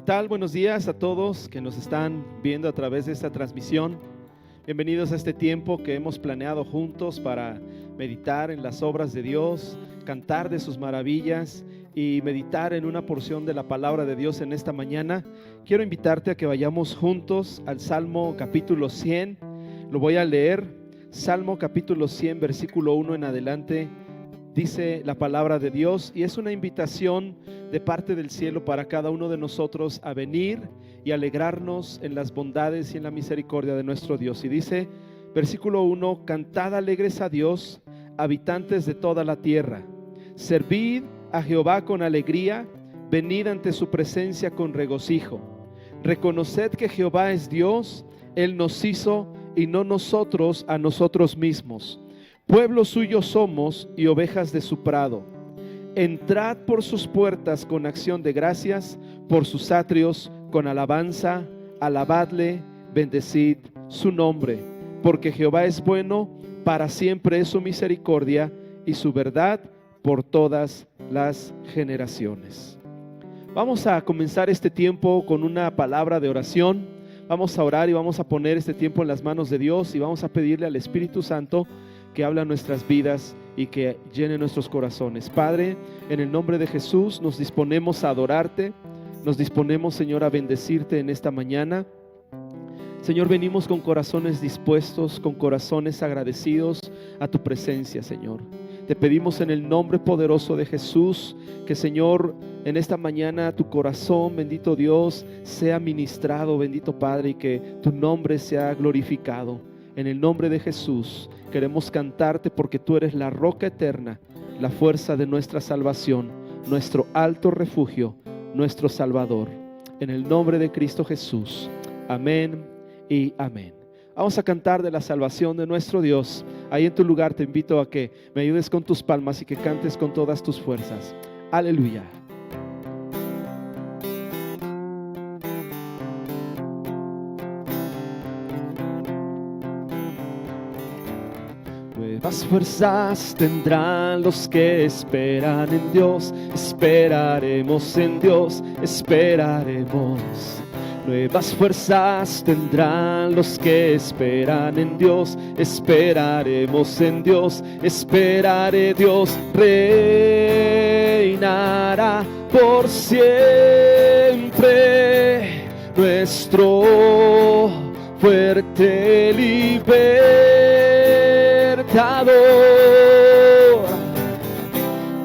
tal? Buenos días a todos que nos están viendo a través de esta transmisión. Bienvenidos a este tiempo que hemos planeado juntos para meditar en las obras de Dios, cantar de sus maravillas y meditar en una porción de la palabra de Dios en esta mañana. Quiero invitarte a que vayamos juntos al Salmo capítulo 100. Lo voy a leer. Salmo capítulo 100, versículo 1 en adelante. Dice la palabra de Dios y es una invitación de parte del cielo para cada uno de nosotros a venir y alegrarnos en las bondades y en la misericordia de nuestro Dios. Y dice, versículo 1, cantad alegres a Dios, habitantes de toda la tierra. Servid a Jehová con alegría, venid ante su presencia con regocijo. Reconoced que Jehová es Dios, Él nos hizo y no nosotros a nosotros mismos. Pueblo suyo somos y ovejas de su prado. Entrad por sus puertas con acción de gracias, por sus atrios con alabanza. Alabadle, bendecid su nombre, porque Jehová es bueno, para siempre es su misericordia y su verdad por todas las generaciones. Vamos a comenzar este tiempo con una palabra de oración. Vamos a orar y vamos a poner este tiempo en las manos de Dios y vamos a pedirle al Espíritu Santo que habla nuestras vidas y que llene nuestros corazones. Padre, en el nombre de Jesús nos disponemos a adorarte, nos disponemos, Señor, a bendecirte en esta mañana. Señor, venimos con corazones dispuestos, con corazones agradecidos a tu presencia, Señor. Te pedimos en el nombre poderoso de Jesús que, Señor, en esta mañana tu corazón, bendito Dios, sea ministrado, bendito Padre, y que tu nombre sea glorificado. En el nombre de Jesús queremos cantarte porque tú eres la roca eterna, la fuerza de nuestra salvación, nuestro alto refugio, nuestro Salvador. En el nombre de Cristo Jesús. Amén y amén. Vamos a cantar de la salvación de nuestro Dios. Ahí en tu lugar te invito a que me ayudes con tus palmas y que cantes con todas tus fuerzas. Aleluya. Nuevas fuerzas tendrán los que esperan en Dios. Esperaremos en Dios, esperaremos. Nuevas fuerzas tendrán los que esperan en Dios. Esperaremos en Dios, esperaré. Dios reinará por siempre. Nuestro fuerte libertador.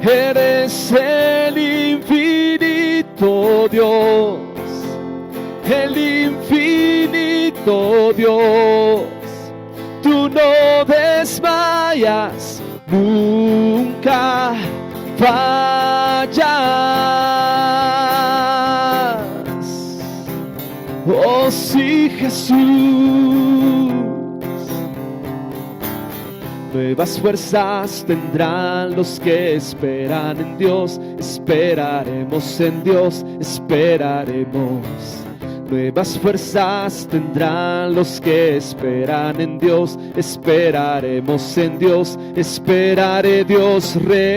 Eres el infinito Dios, el infinito Dios. Tú no desmayas, nunca fallas. Oh sí, Jesús. Nuevas fuerzas tendrán los que esperan en Dios. Esperaremos en Dios, esperaremos. Nuevas fuerzas tendrán los que esperan en Dios. Esperaremos en Dios, esperaré. Dios reinará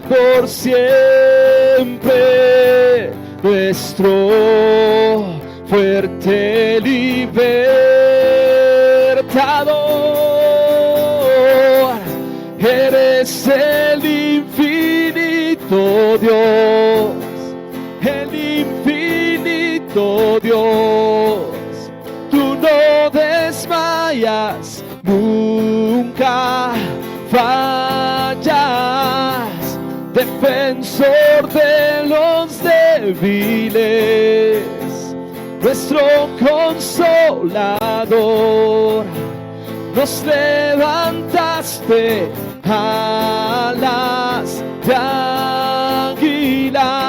por siempre. Nuestro fuerte libertador. Eres el infinito Dios, el infinito Dios. Tú no desmayas, nunca fallas. Defensor de los débiles, nuestro consolador. Nos levantaste alas de águila.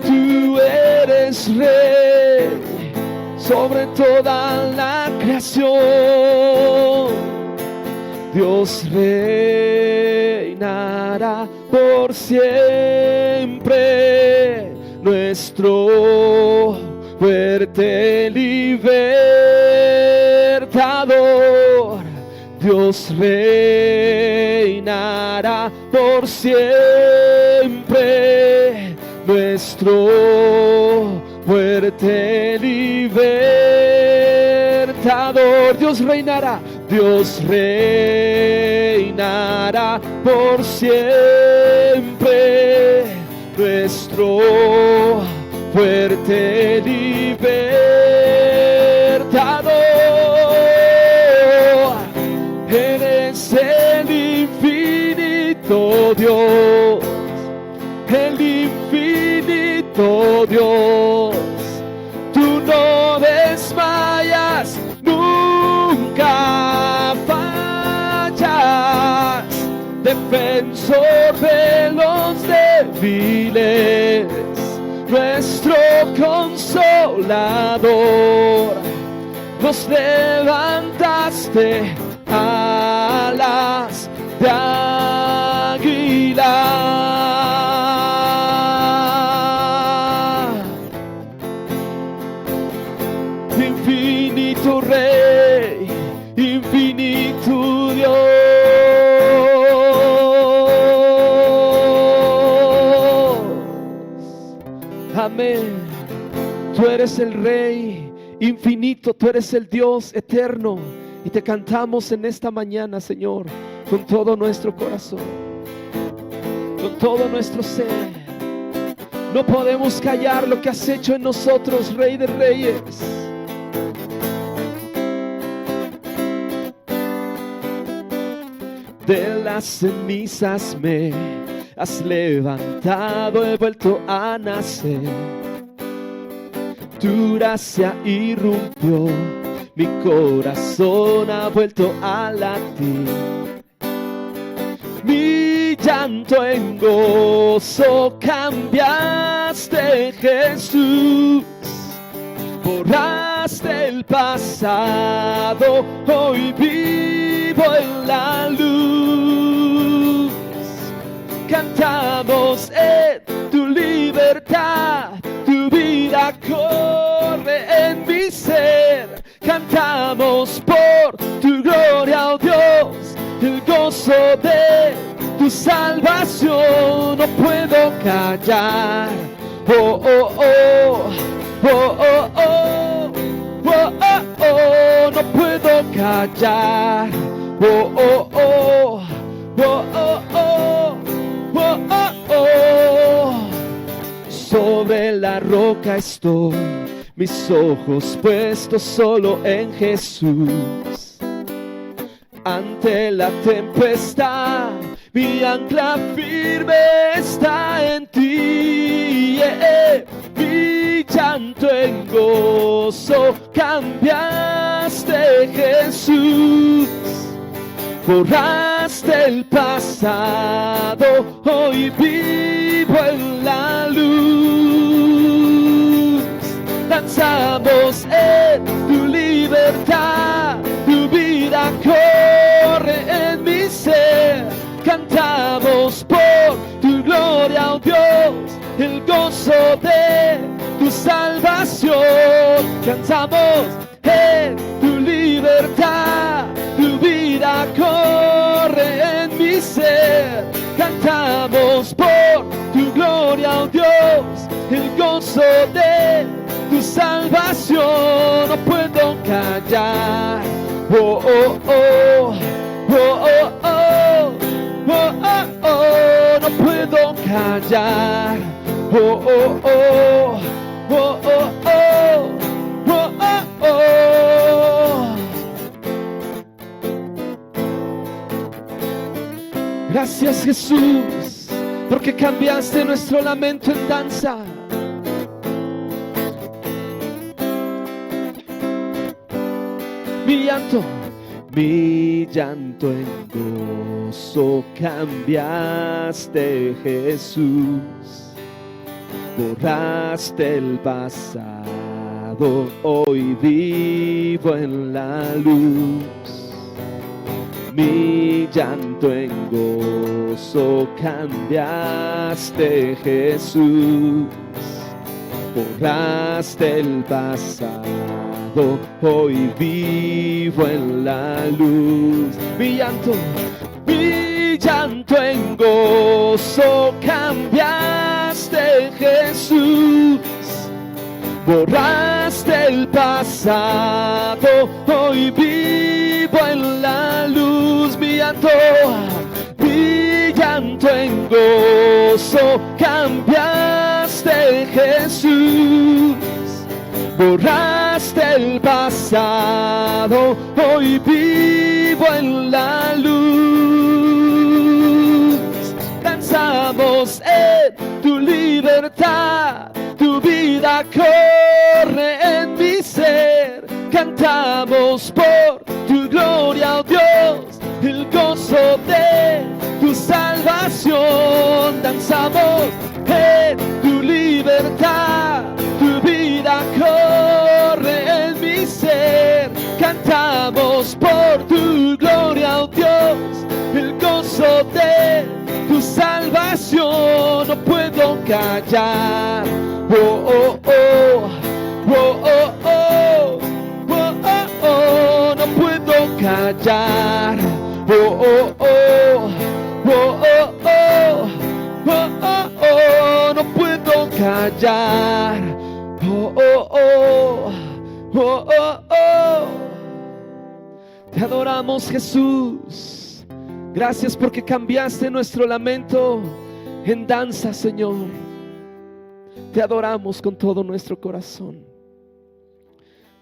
Tú eres rey sobre toda la creación. Dios reinará por siempre. Nuestro fuerte libertador. Dios reinará por siempre, nuestro fuerte libertador. Dios reinará por siempre, nuestro fuerte libertador. Eres el infinito Dios, el infinito Dios. Tú no desmayas, nunca fallas, defensor de los débiles, nuestro consolador. Nos levantaste alas de águila. Infinito Rey, infinito Dios. Amén. Tú eres el Rey infinito, tú eres el Dios eterno. Y te cantamos en esta mañana, Señor, con todo nuestro corazón, con todo nuestro ser. No podemos callar lo que has hecho en nosotros, Rey de Reyes. De las cenizas me has levantado, he vuelto a nacer. Tu gracia irrumpió, mi corazón ha vuelto a latir. Mi llanto en gozo cambiaste, Jesús. Borraste el pasado, hoy vivo en la luz. Cantamos en tu libertad, tu vida corre en mi ser. Cantamos por tu gloria, oh Dios, el gozo de tu salvación. No puedo callar, oh, oh, oh, oh, oh, oh, oh, oh, oh. No puedo callar, oh, oh, oh, oh, oh, oh, oh, oh, oh. Sobre la roca estoy, mis ojos puestos solo en Jesús. Ante la tempestad, mi ancla firme está en ti. Mi llanto en gozo cambiaste, Jesús. Borraste el pasado, hoy vivo en la luz. Danzamos en tu libertad, tu vida corre en mi ser. Cantamos por tu gloria, oh Dios, el gozo de tu salvación. Cantamos en tu libertad, tu vida corre en mi ser. Cantamos por tu gloria, oh Dios, el gozo de tu salvación. No puedo callar, oh, oh, oh, oh, oh, oh, oh, oh, oh. No puedo callar, oh, oh, oh, oh, oh, oh, oh, oh, oh. Gracias, Jesús, porque cambiaste nuestro lamento en danza. Mi llanto en gozo cambiaste, Jesús. Borraste el pasado, hoy vivo en la luz. Mi llanto en gozo cambiaste, Jesús. Borraste el pasado, hoy vivo en la luz. Mi llanto en gozo cambiaste, Jesús. Borraste el pasado, hoy vivo en la luz. Mi llanto en gozo cambiaste, Jesús. Borraste el pasado, hoy vivo en la luz. Danzamos en tu libertad, tu vida corre en mi ser. Cantamos por tu gloria, oh Dios, el gozo de tu salvación. Danzamos en tu libertad, tu vida corre en mi ser. Cantamos por tu gloria, oh Dios, el gozo de tu salvación. No puedo callar, oh, oh, oh, oh, oh, oh, oh, oh, oh. No puedo callar, oh, oh, oh, oh, oh, oh, oh, oh, oh. No puedo callar, oh, oh, oh, oh, oh, oh. Te adoramos, Jesús. Gracias porque cambiaste nuestro lamento en danza, Señor. Te adoramos con todo nuestro corazón.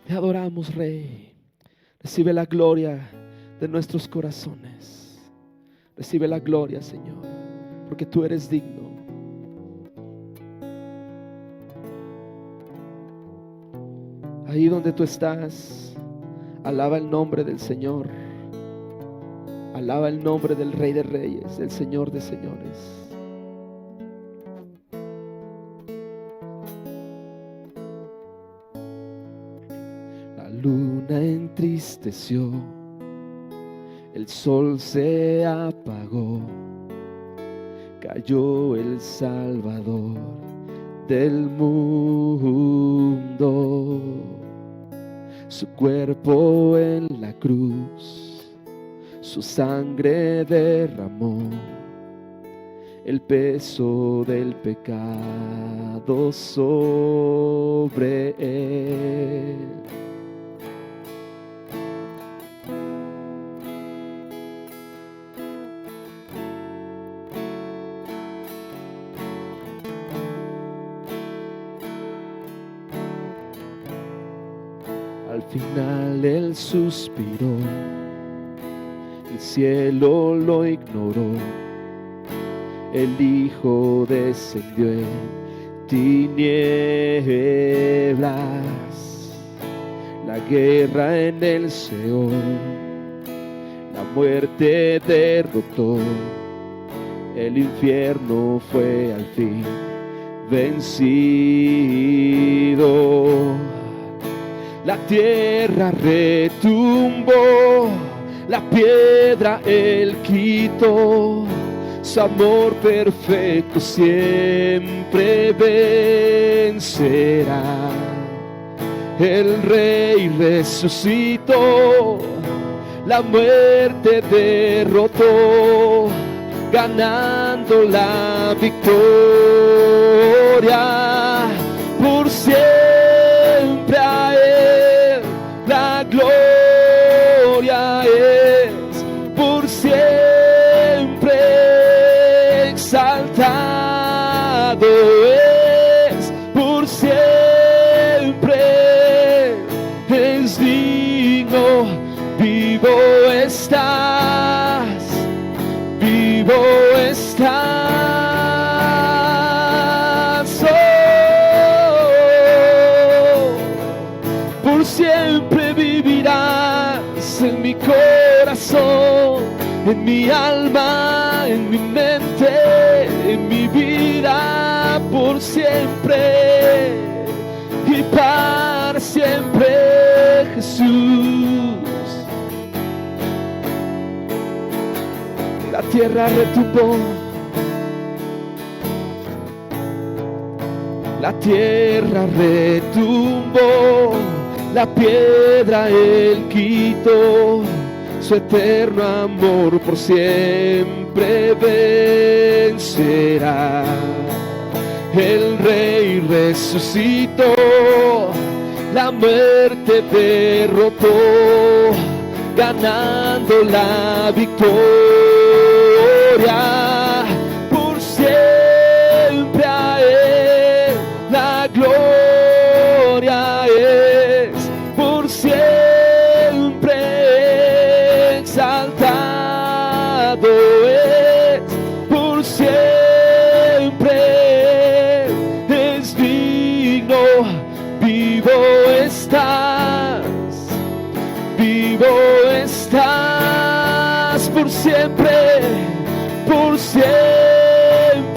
Te adoramos, Rey. Recibe la gloria de nuestros corazones. Recibe la gloria, Señor, porque tú eres digno. Ahí donde tú estás, alaba el nombre del Señor. Alaba el nombre del Rey de Reyes, del Señor de Señores. La luna entristeció, el sol se apagó, cayó el Salvador del mundo. Su cuerpo en la cruz, su sangre derramó, el peso del pecado sobre él. Al final él suspiró, el cielo lo ignoró, el Hijo descendió en tinieblas. La guerra en el Seol, la muerte derrotó, el infierno fue al fin vencido. La tierra retumbó, la piedra él quitó, su amor perfecto siempre vencerá. El Rey resucitó, la muerte derrotó, ganando la victoria. Por siempre a él la gloria es, por siempre exaltado es, por siempre es digno. Vivo estás, vivo estás, oh, por siempre vivirás en mi corazón, en mi alma, en mi mente, en mi vida, por siempre y para siempre, Jesús. La tierra retumbó, la tierra retumbó, la piedra Él quitó, su eterno amor por siempre vencerá. El Rey resucitó, la muerte derrotó, ganando la victoria. Por siempre a Él la gloria es, por siempre exaltado es, por siempre es digno. Vivo estás, vivo estás, por siempre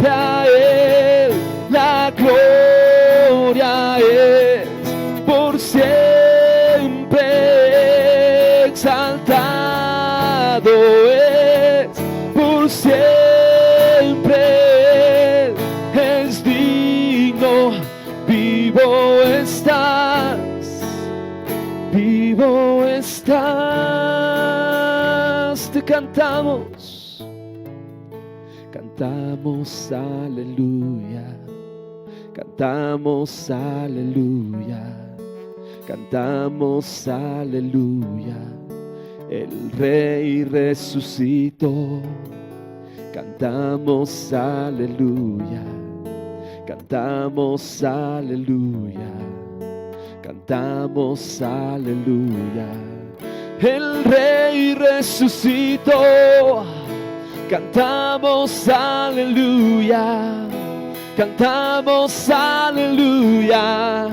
a Él la gloria es, por siempre exaltado es, por siempre es digno. Vivo estás, vivo estás. Te cantamos, cantamos aleluya, cantamos aleluya, cantamos aleluya. El Rey resucitó, cantamos aleluya, cantamos aleluya, cantamos aleluya. El Rey resucitó, cantamos aleluya, cantamos aleluya,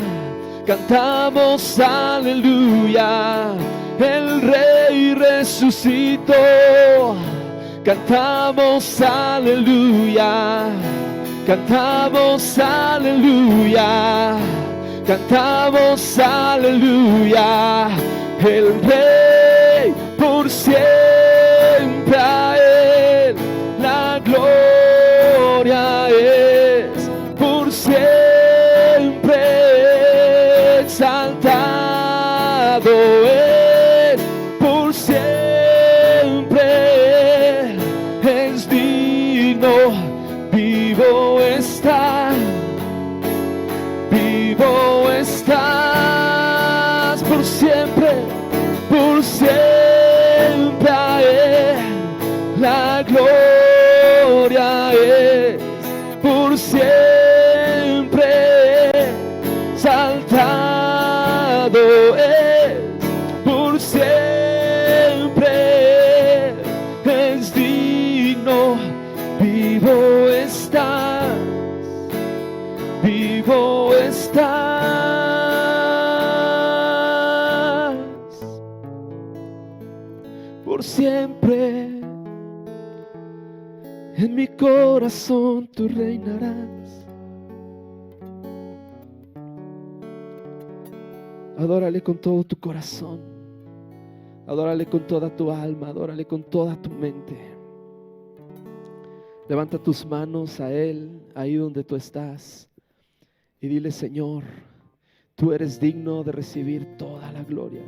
cantamos aleluya. El Rey resucitó, cantamos aleluya, cantamos aleluya, cantamos aleluya. El Rey por siempre a Él la gloria es, por siempre exaltado es, por siempre es digno. Vivo estás, vivo estás, por siempre a Él la gloria es, por siempre exaltado es, por siempre es digno. Vivo estás, vivo estás, por siempre en mi corazón tú reinarás. Adórale con todo tu corazón, adórale con toda tu alma, adórale con toda tu mente. Levanta tus manos a Él, ahí donde tú estás, y dile: Señor, tú eres digno de recibir toda la gloria.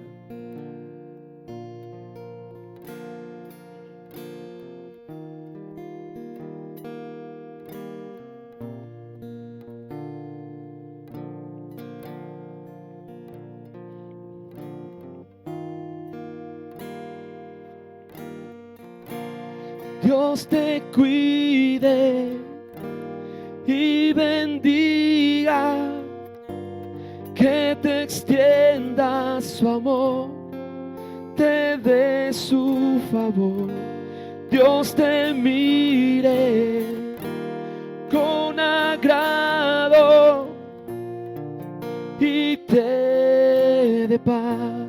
Dios te cuide y bendiga, que te extienda su amor, te dé su favor. Dios te mire con agrado y te dé paz.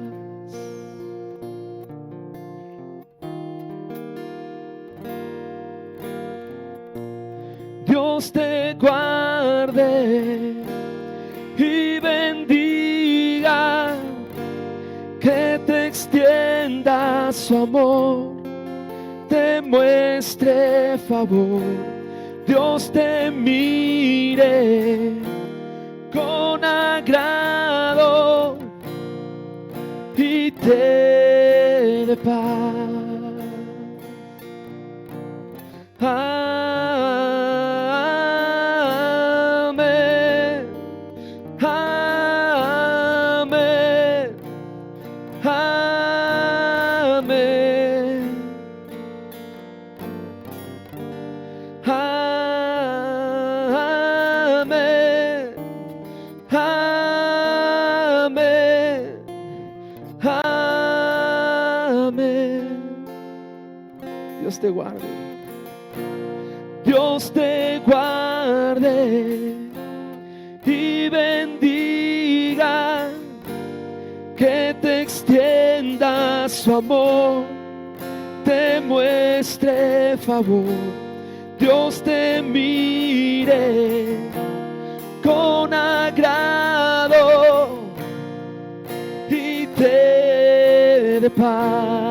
Dios te guarde y bendiga, que te extienda su amor, te muestre favor. Dios te mire con agrado te dé paz. Amén, amén, amén, amén, amén, amén. Dios te guarde. Dios te guarde y bendiga, que te extienda su amor, te muestre favor. Dios te mire con agrado y te dé paz.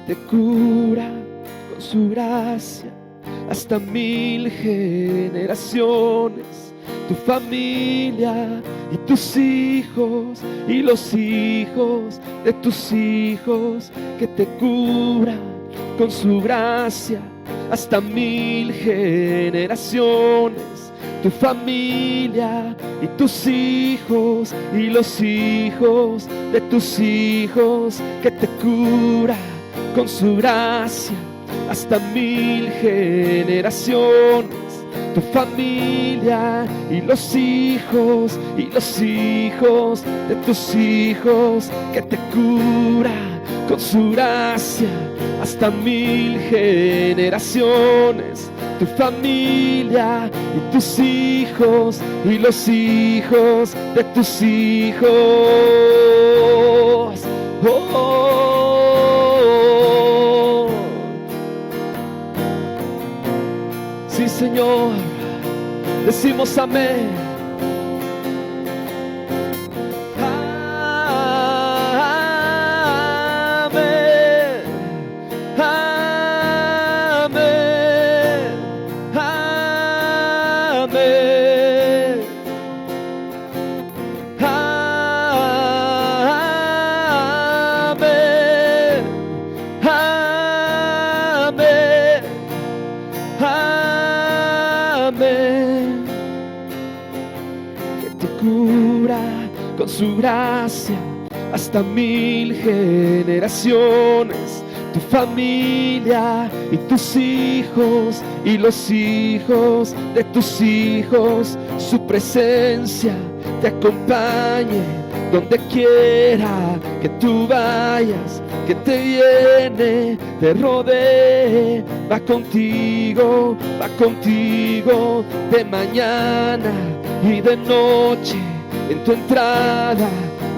Te cura con su gracia hasta 1000 generaciones, tu familia y tus hijos y los hijos de tus hijos, que te cura con su gracia hasta 1000 generaciones, tu familia y tus hijos y los hijos de tus hijos, que te cura con su gracia hasta 1000 generaciones, tu familia y los hijos de tus hijos, que te cura con su gracia hasta 1000 generaciones, tu familia y tus hijos y los hijos de tus hijos. Sí, Señor, decimos amén. Amén, amén, amén, amén, amén. Que te cura con su gracia hasta 1000 generaciones, tu familia y tus hijos y los hijos de tus hijos, su presencia te acompañe donde quiera que tú vayas, que te viene, te rodee, va contigo de mañana y de noche, en tu entrada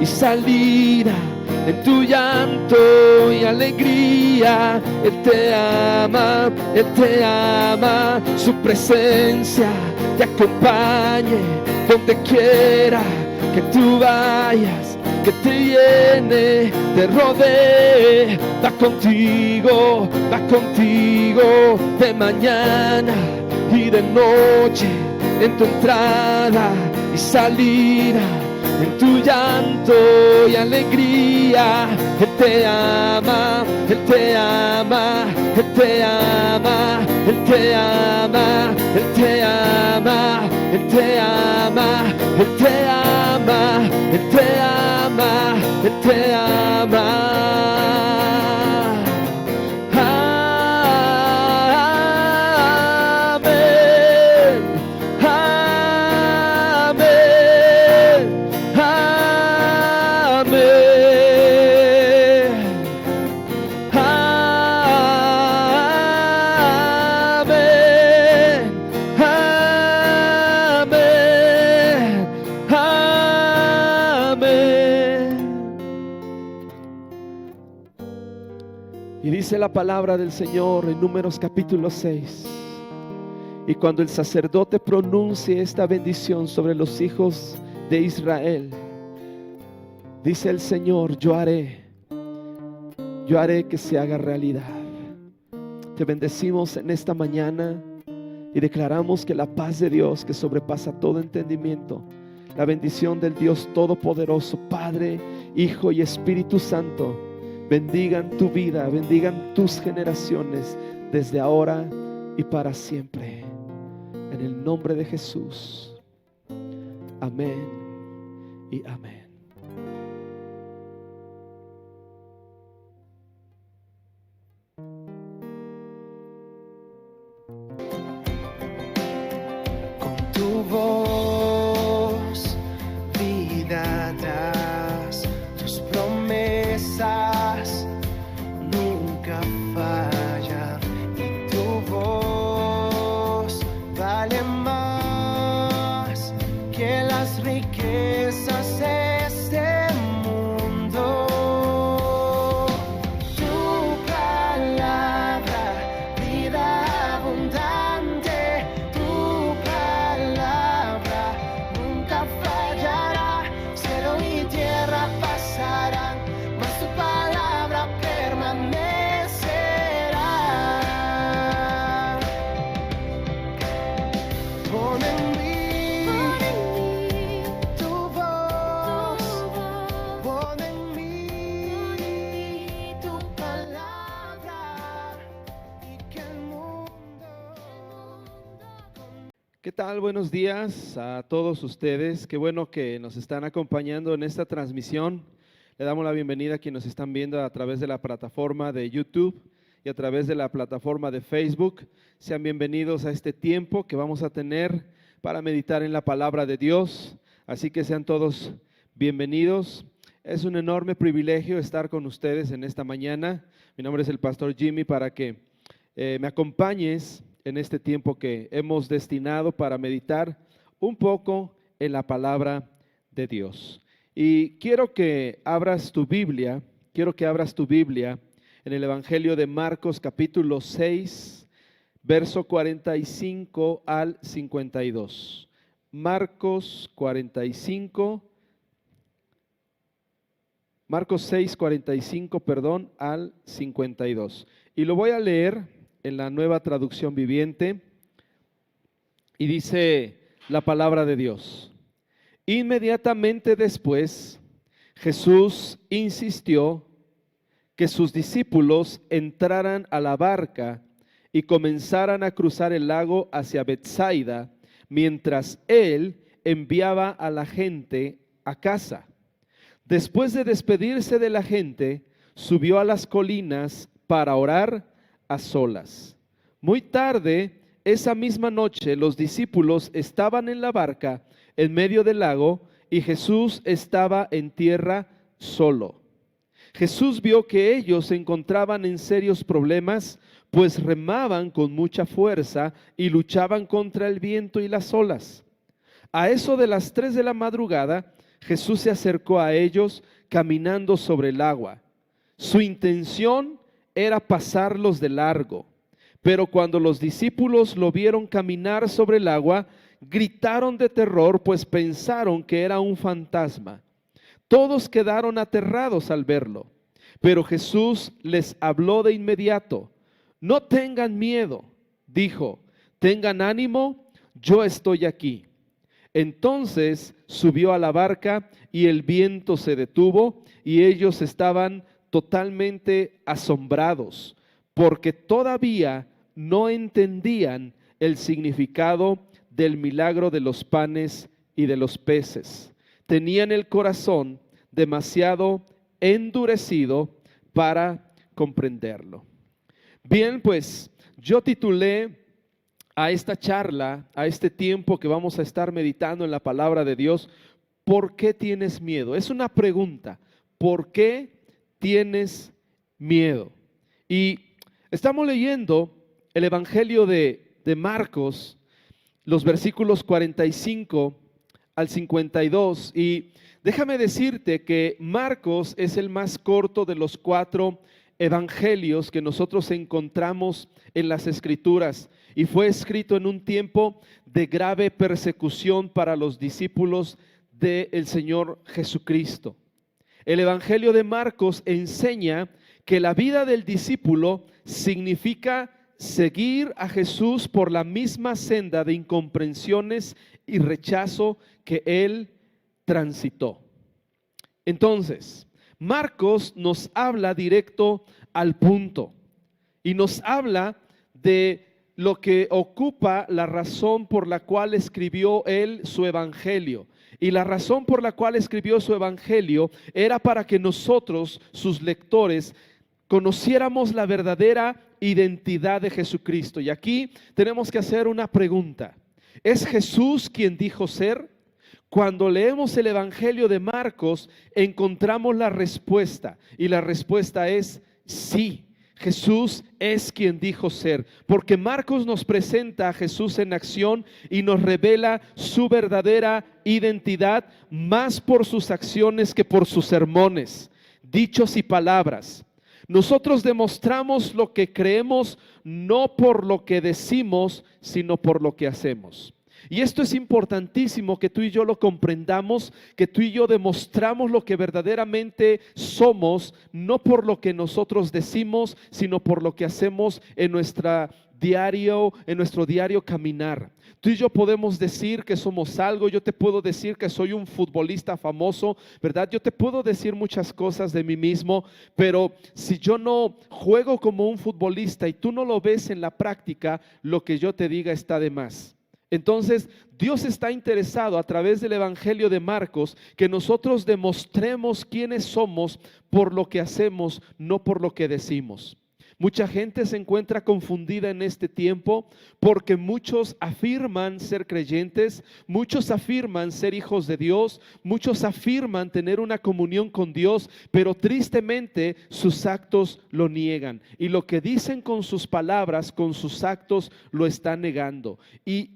y salida, en tu llanto y alegría. Él te ama, su presencia te acompañe donde quiera que tú vayas, que te llene, te rodee, va contigo de mañana y de noche, en tu entrada y salida, en tu llanto y alegría. Él te ama, Él te ama, Él te ama, Él te ama, Él te ama, Él te ama, Él te ama, Él te ama, Él te ama. Y dice la palabra del Señor en Números capítulo 6: y cuando el sacerdote pronuncie esta bendición sobre los hijos de Israel, dice el Señor, yo haré que se haga realidad. Te bendecimos en esta mañana y declaramos que la paz de Dios, que sobrepasa todo entendimiento, la bendición del Dios Todopoderoso, Padre, Hijo y Espíritu Santo, bendigan tu vida, bendigan tus generaciones desde ahora y para siempre. En el nombre de Jesús. Amén y amén. Con tu voz, vida das, tus promesas nunca fallan, y tu voz vale más que las riquezas de este mundo. Tu palabra, vida abundante, tu palabra nunca fallará. Cielo y tierra pasarán, mas tu palabra permanecerá. Pon en mí tu voz, pon en mí tu palabra, y que el mundo. ¿Qué tal? Buenos días a todos ustedes. Qué bueno que nos están acompañando en esta transmisión. Le damos la bienvenida a quienes nos están viendo a través de la plataforma de YouTube y a través de la plataforma de Facebook. Sean bienvenidos a este tiempo que vamos a tener para meditar en la palabra de Dios. Así que sean todos bienvenidos. Es un enorme privilegio estar con ustedes en esta mañana. Mi nombre es el pastor Jimmy, para que me acompañes en este tiempo que hemos destinado para meditar un poco en la palabra de Dios. Y quiero que abras tu Biblia en el Evangelio de Marcos capítulo 6, verso 45 al 52. Marcos 6, 45, al 52. Y lo voy a leer en la Nueva Traducción Viviente, y dice la palabra de Dios: inmediatamente después, Jesús insistió que sus discípulos entraran a la barca y comenzaran a cruzar el lago hacia Betsaida, mientras él enviaba a la gente a casa. Después de despedirse de la gente, subió a las colinas para orar a solas. Muy tarde, esa misma noche, los discípulos estaban en la barca en medio del lago y Jesús estaba en tierra solo. Jesús vio que ellos se encontraban en serios problemas, pues remaban con mucha fuerza y luchaban contra el viento y las olas. A eso de las 3 de la madrugada, Jesús se acercó a ellos caminando sobre el agua. Su intención era pasarlos de largo, pero cuando los discípulos lo vieron caminar sobre el agua, gritaron de terror, pues pensaron que era un fantasma. Todos quedaron aterrados al verlo, pero Jesús les habló de inmediato. No tengan miedo, dijo, tengan ánimo, yo estoy aquí. Entonces subió a la barca y el viento se detuvo y ellos estaban totalmente asombrados, porque todavía no entendían el significado del milagro de los panes y de los peces. Tenían el corazón demasiado endurecido para comprenderlo. Bien, pues yo titulé a esta charla, a este tiempo que vamos a estar meditando en la palabra de Dios, ¿por qué tienes miedo? Es una pregunta. ¿Por qué tienes miedo? Y estamos leyendo el Evangelio de Marcos, los versículos 45 al 52, y déjame decirte que Marcos es el más corto de los 4 evangelios que nosotros encontramos en las Escrituras y fue escrito en un tiempo de grave persecución para los discípulos del Señor Jesucristo. El Evangelio de Marcos enseña que la vida del discípulo significa seguir a Jesús por la misma senda de incomprensiones y rechazo que él transitó. Entonces, Marcos nos habla directo al punto y nos habla de lo que ocupa la razón por la cual escribió él su evangelio. Y la razón por la cual escribió su evangelio era para que nosotros, sus lectores, conociéramos la verdadera identidad de Jesucristo. Y aquí tenemos que hacer una pregunta. ¿Es Jesús quien dijo ser? Cuando leemos el evangelio de Marcos, encontramos la respuesta. Y la respuesta es sí. Jesús es quien dijo ser, porque Marcos nos presenta a Jesús en acción y nos revela su verdadera identidad más por sus acciones que por sus sermones, dichos y palabras. Nosotros demostramos lo que creemos no por lo que decimos, sino por lo que hacemos. Y esto es importantísimo que tú y yo lo comprendamos, que tú y yo demostramos lo que verdaderamente somos, no por lo que nosotros decimos, sino por lo que hacemos en nuestro diario caminar. Tú y yo podemos decir que somos algo. Yo te puedo decir que soy un futbolista famoso, ¿verdad? Yo te puedo decir muchas cosas de mí mismo, pero si yo no juego como un futbolista y tú no lo ves en la práctica, lo que yo te diga está de más. Entonces, Dios está interesado a través del evangelio de Marcos que nosotros demostremos quiénes somos por lo que hacemos, no por lo que decimos. Mucha gente se encuentra confundida en este tiempo porque muchos afirman ser creyentes, muchos afirman ser hijos de Dios, muchos afirman tener una comunión con Dios, pero tristemente sus actos lo niegan. Y lo que dicen con sus palabras, con sus actos lo están negando. Y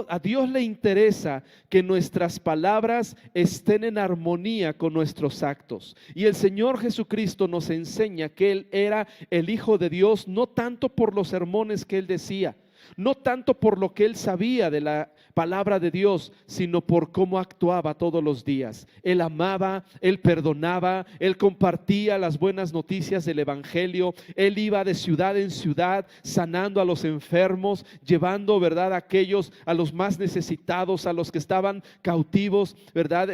a Dios le interesa que nuestras palabras estén en armonía con nuestros actos. Y el Señor Jesucristo nos enseña que Él era el Hijo de Dios, no tanto por los sermones que Él decía, no tanto por lo que Él sabía de la palabra de Dios, sino por cómo actuaba todos los días. Él amaba, Él perdonaba, Él compartía las buenas noticias del evangelio. Él iba de ciudad en ciudad sanando a los enfermos, llevando, ¿verdad?, a los más necesitados, a los que estaban cautivos, ¿verdad?,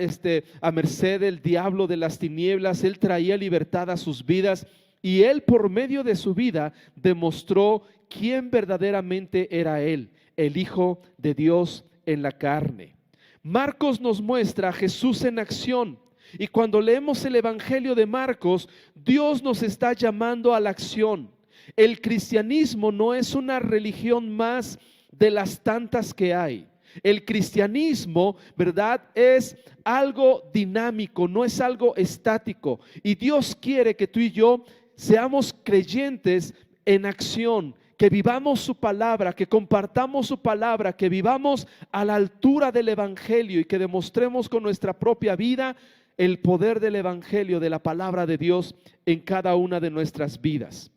a merced del diablo, de las tinieblas. Él traía libertad a sus vidas. Y Él, por medio de su vida, demostró quién verdaderamente era Él, el Hijo de Dios en la carne. Marcos nos muestra a Jesús en acción. Y cuando leemos el evangelio de Marcos, Dios nos está llamando a la acción. El cristianismo no es una religión más de las tantas que hay. El cristianismo, ¿verdad?, es algo dinámico, no es algo estático. Y Dios quiere que tú y yo seamos creyentes en acción, que vivamos su palabra, que compartamos su palabra, que vivamos a la altura del evangelio y que demostremos con nuestra propia vida el poder del evangelio, de la palabra de Dios en cada una de nuestras vidas.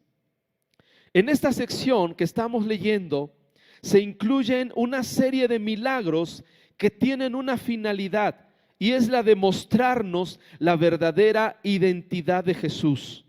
En esta sección que estamos leyendo se incluyen una serie de milagros que tienen una finalidad, y es la de mostrarnos la verdadera identidad de Jesús.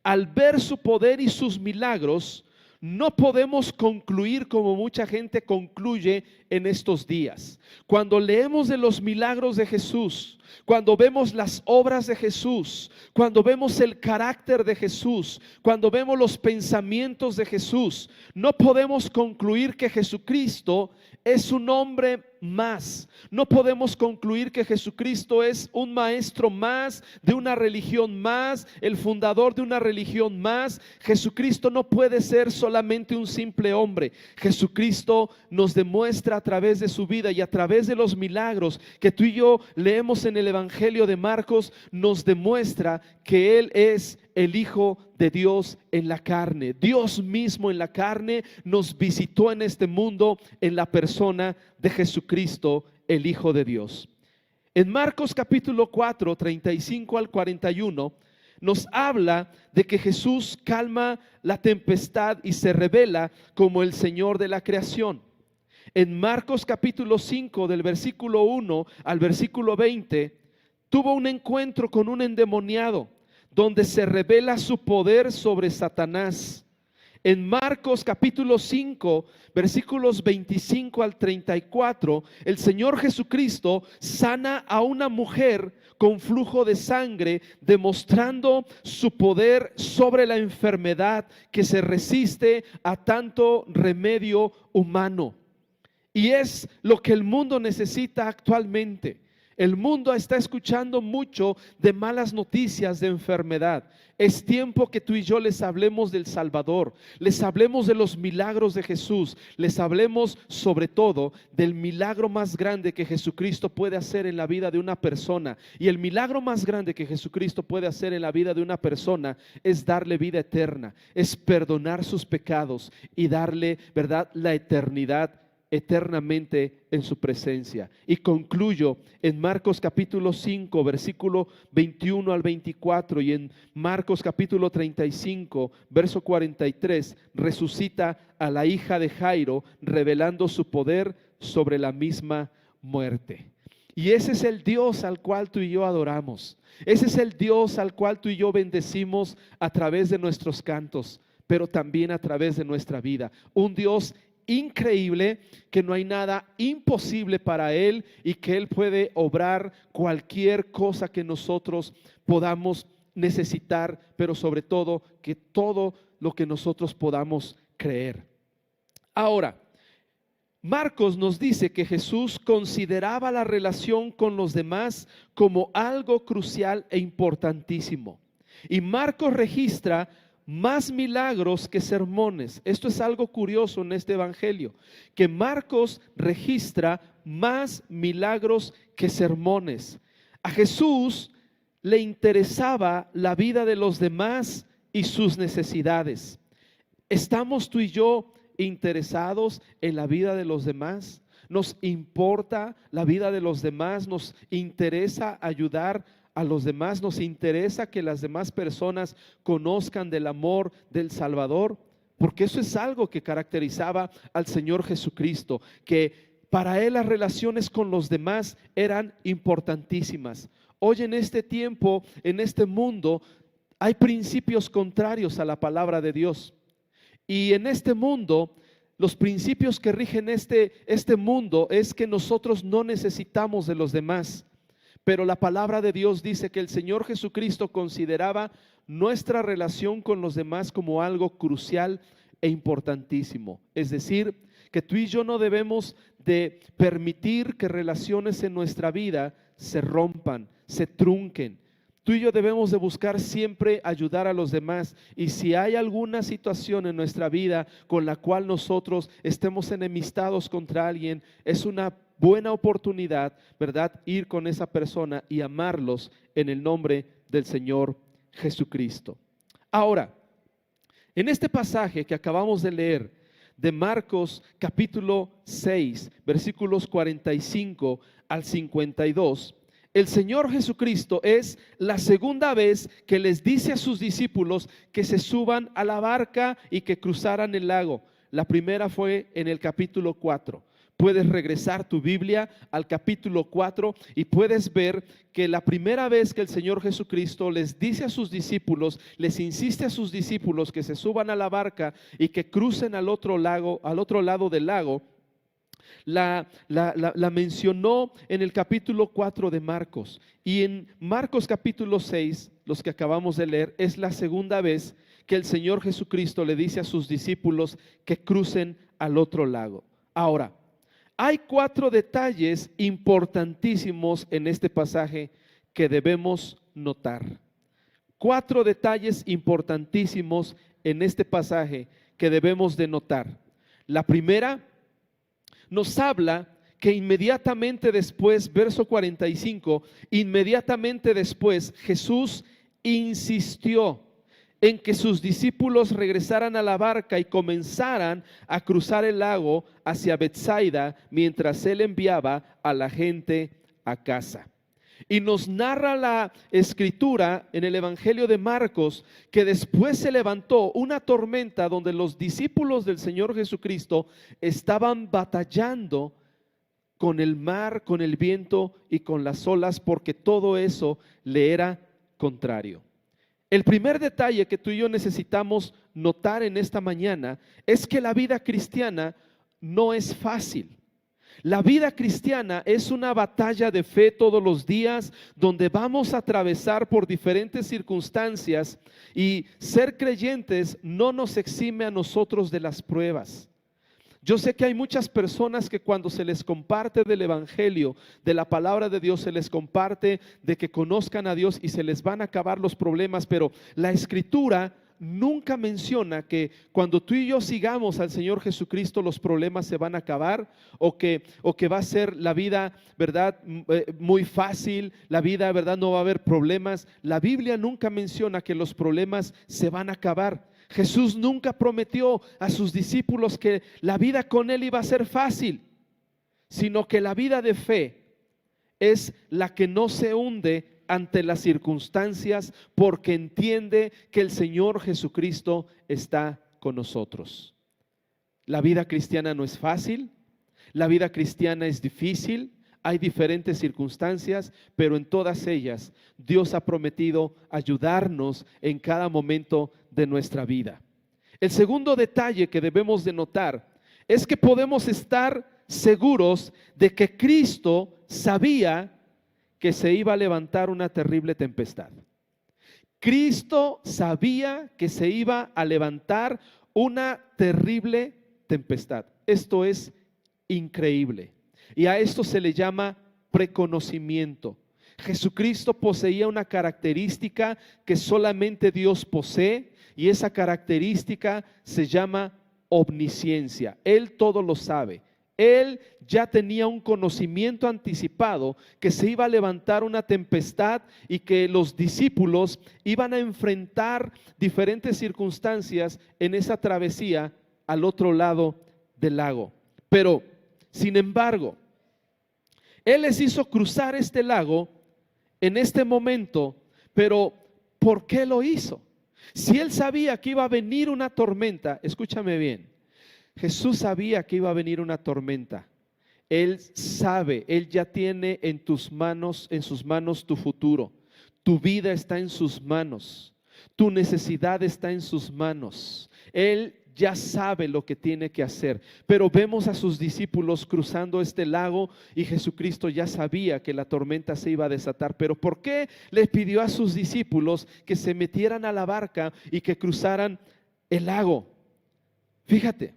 Al ver su poder y sus milagros, no podemos concluir como mucha gente concluye en estos días. Cuando leemos de los milagros de Jesús, cuando vemos las obras de Jesús, cuando vemos el carácter de Jesús, cuando vemos los pensamientos de Jesús, no podemos concluir que Jesucristo es un hombre más. No podemos concluir que Jesucristo es un maestro más, de una religión más, el fundador de una religión más. Jesucristo no puede ser solamente un simple hombre. Jesucristo nos demuestra a través de su vida y a través de los milagros que tú y yo leemos en el evangelio de Marcos, nos demuestra que Él es el Hijo de Dios en la carne. Dios mismo en la carne nos visitó en este mundo en la persona de Jesucristo, el Hijo de Dios. En Marcos capítulo 4, 35 al 41, nos habla de que Jesús calma la tempestad y se revela como el Señor de la creación. En Marcos capítulo 5, del versículo 1 al versículo 20, tuvo un encuentro con un endemoniado, donde se revela su poder sobre Satanás. En Marcos capítulo 5, versículos 25 al 34, el Señor Jesucristo sana a una mujer con flujo de sangre, demostrando su poder sobre la enfermedad que se resiste a tanto remedio humano. Y es lo que el mundo necesita actualmente. El mundo está escuchando mucho de malas noticias de enfermedad. Es tiempo que tú y yo les hablemos del Salvador, les hablemos de los milagros de Jesús, les hablemos sobre todo del milagro más grande que Jesucristo puede hacer en la vida de una persona. Y el milagro más grande que Jesucristo puede hacer en la vida de una persona es darle vida eterna, es perdonar sus pecados y darle, ¿verdad?, la eternidad eternamente en su presencia. Y concluyo en Marcos capítulo 5, versículo 21 al 24, y en Marcos capítulo 35, verso 43, resucita a la hija de Jairo, revelando su poder sobre la misma muerte. Y ese es el Dios al cual tú y yo adoramos. Ese es el Dios al cual tú y yo bendecimos a través de nuestros cantos, pero también a través de nuestra vida. Un Dios increíble, que no hay nada imposible para Él y que Él puede obrar cualquier cosa que nosotros podamos necesitar, pero sobre todo que todo lo que nosotros podamos creer. Ahora, Marcos nos dice que Jesús consideraba la relación con los demás como algo crucial e importantísimo. Y Marcos registra más milagros que sermones. Esto es algo curioso en este evangelio, que Marcos registra más milagros que sermones. A Jesús le interesaba la vida de los demás y sus necesidades. ¿Estamos tú y yo interesados en la vida de los demás? ¿Nos importa la vida de los demás? ¿Nos interesa ayudar a los demás? ¿Nos interesa que las demás personas conozcan del amor del Salvador? Porque eso es algo que caracterizaba al Señor Jesucristo, que para Él las relaciones con los demás eran importantísimas. Hoy en este tiempo, en este mundo, hay principios contrarios a la palabra de Dios. Y en este mundo, los principios que rigen este mundo es que nosotros no necesitamos de los demás. Pero la palabra de Dios dice que el Señor Jesucristo consideraba nuestra relación con los demás como algo crucial e importantísimo. Es decir, que tú y yo no debemos de permitir que relaciones en nuestra vida se rompan, se trunquen. Tú y yo debemos de buscar siempre ayudar a los demás. Y si hay alguna situación en nuestra vida con la cual nosotros estemos enemistados contra alguien, es una buena oportunidad, ¿verdad?, ir con esa persona y amarlos en el nombre del Señor Jesucristo. Ahora, en este pasaje que acabamos de leer de Marcos capítulo 6, versículos 45 al 52, el Señor Jesucristo es la segunda vez que les dice a sus discípulos que se suban a la barca y que cruzaran el lago. La primera fue en el capítulo 4. Puedes regresar tu Biblia al capítulo 4 y puedes ver que la primera vez que el Señor Jesucristo les dice a sus discípulos, les insiste a sus discípulos que se suban a la barca y que crucen al otro lado del lago, la mencionó en el capítulo 4 de Marcos. Y en Marcos capítulo 6, los que acabamos de leer, es la segunda vez que el Señor Jesucristo le dice a sus discípulos que crucen al otro lago. Ahora, hay 4 detalles importantísimos en este pasaje que debemos notar. 4 detalles importantísimos en este pasaje que debemos de notar. La primera nos habla que inmediatamente después, verso 45, inmediatamente después Jesús insistió en que sus discípulos regresaran a la barca y comenzaran a cruzar el lago hacia Betsaida mientras Él enviaba a la gente a casa. Y nos narra la escritura en el Evangelio de Marcos que después se levantó una tormenta donde los discípulos del Señor Jesucristo estaban batallando con el mar, con el viento y con las olas, porque todo eso le era contrario. El primer detalle que tú y yo necesitamos notar en esta mañana es que la vida cristiana no es fácil. La vida cristiana es una batalla de fe todos los días, donde vamos a atravesar por diferentes circunstancias, y ser creyentes no nos exime a nosotros de las pruebas. Yo sé que hay muchas personas que cuando se les comparte del evangelio, de la palabra de Dios, se les comparte de que conozcan a Dios y se les van a acabar los problemas, pero la escritura nunca menciona que cuando tú y yo sigamos al Señor Jesucristo los problemas se van a acabar, o que va a ser la vida, ¿verdad?, muy fácil, la vida, ¿verdad?, no va a haber problemas. La Biblia nunca menciona que los problemas se van a acabar. Jesús nunca prometió a sus discípulos que la vida con Él iba a ser fácil, sino que la vida de fe es la que no se hunde ante las circunstancias, porque entiende que el Señor Jesucristo está con nosotros. La vida cristiana no es fácil, la vida cristiana es difícil, hay diferentes circunstancias, pero en todas ellas Dios ha prometido ayudarnos en cada momento de nuestra vida. El segundo detalle que debemos de notar es que podemos estar seguros de que Cristo sabía que se iba a levantar una terrible tempestad. Cristo sabía que se iba a levantar una terrible tempestad. Esto es increíble. Y a esto se le llama preconocimiento. Jesucristo poseía una característica que solamente Dios posee, y esa característica se llama omnisciencia. Él todo lo sabe. Él ya tenía un conocimiento anticipado que se iba a levantar una tempestad y que los discípulos iban a enfrentar diferentes circunstancias en esa travesía al otro lado del lago. Pero, sin embargo, Él les hizo cruzar este lago en este momento. Pero, ¿por qué lo hizo? Si Él sabía que iba a venir una tormenta, escúchame bien, Jesús sabía que iba a venir una tormenta. Él sabe, Él ya tiene en sus manos tu futuro. Tu vida está en sus manos. Tu necesidad está en sus manos. Él ya sabe lo que tiene que hacer. Pero vemos a sus discípulos cruzando este lago, y Jesucristo ya sabía que la tormenta se iba a desatar. Pero ¿por qué les pidió a sus discípulos que se metieran a la barca y que cruzaran el lago? Fíjate.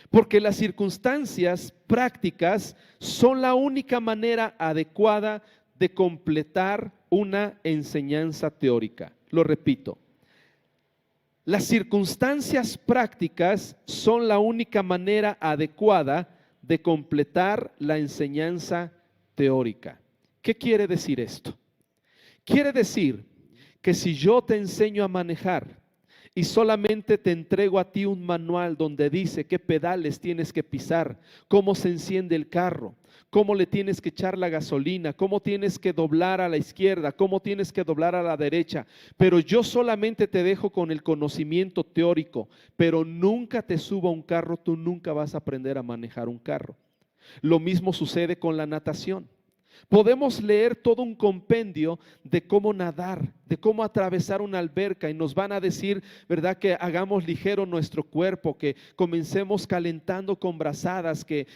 Porque las circunstancias prácticas son la única manera adecuada de completar una enseñanza teórica. Lo repito, las circunstancias prácticas son la única manera adecuada de completar la enseñanza teórica. ¿Qué quiere decir esto? Quiere decir que si yo te enseño a manejar y solamente te entrego a ti un manual donde dice qué pedales tienes que pisar, cómo se enciende el carro, cómo le tienes que echar la gasolina, cómo tienes que doblar a la izquierda, cómo tienes que doblar a la derecha, pero yo solamente te dejo con el conocimiento teórico, pero nunca te subo a un carro, tú nunca vas a aprender a manejar un carro. Lo mismo sucede con la natación. Podemos leer todo un compendio de cómo nadar, de cómo atravesar una alberca, y nos van a decir, ¿verdad?, que hagamos ligero nuestro cuerpo, que comencemos calentando con brazadas, que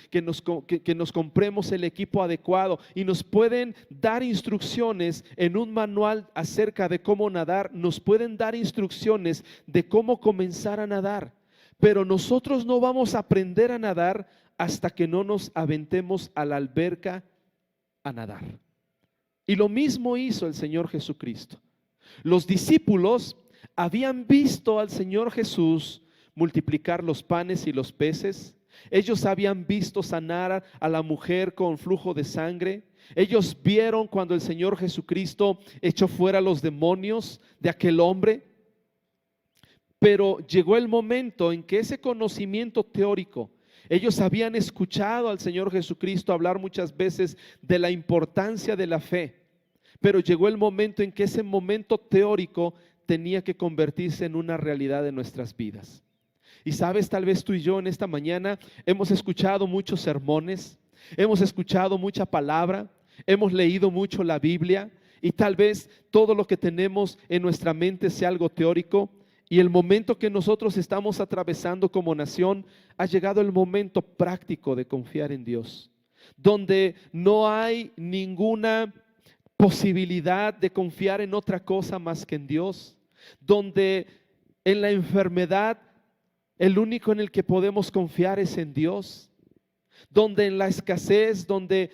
nos compremos el equipo adecuado, y nos pueden dar instrucciones en un manual acerca de cómo nadar, nos pueden dar instrucciones de cómo comenzar a nadar, pero nosotros no vamos a aprender a nadar hasta que no nos aventemos a la alberca a nadar. Y lo mismo hizo el Señor Jesucristo. Los discípulos habían visto al Señor Jesús multiplicar los panes y los peces. Ellos habían visto sanar a la mujer con flujo de sangre. Ellos vieron cuando el Señor Jesucristo echó fuera los demonios de aquel hombre. Pero llegó el momento en que ese conocimiento teórico, ellos habían escuchado al Señor Jesucristo hablar muchas veces de la importancia de la fe, Pero llegó el momento en que ese momento teórico tenía que convertirse en una realidad de nuestras vidas. Y sabes, tal vez tú y yo en esta mañana hemos escuchado muchos sermones, hemos escuchado mucha palabra, hemos leído mucho la Biblia y tal vez todo lo que tenemos en nuestra mente sea algo teórico. Y el momento que nosotros estamos atravesando como nación, ha llegado el momento práctico de confiar en Dios, donde no hay ninguna posibilidad de confiar en otra cosa más que en Dios, donde en la enfermedad el único en el que podemos confiar es en Dios, donde en la escasez, donde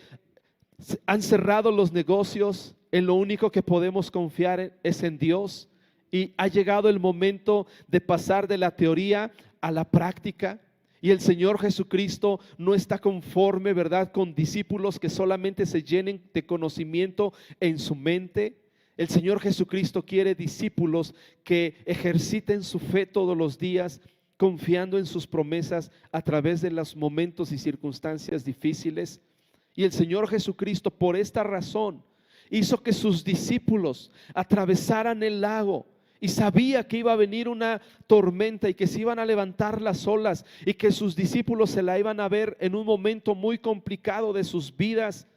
han cerrado los negocios, en lo único que podemos confiar es en Dios. Y ha llegado el momento de pasar de la teoría a la práctica. Y el Señor Jesucristo no está conforme, ¿verdad?, con discípulos que solamente se llenen de conocimiento en su mente. El Señor Jesucristo quiere discípulos que ejerciten su fe todos los días, confiando en sus promesas a través de los momentos y circunstancias difíciles. Y el Señor Jesucristo, por esta razón, hizo que sus discípulos atravesaran el lago. Y sabía que iba a venir una tormenta y que se iban a levantar las olas y que sus discípulos se la iban a ver en un momento muy complicado de sus vidas.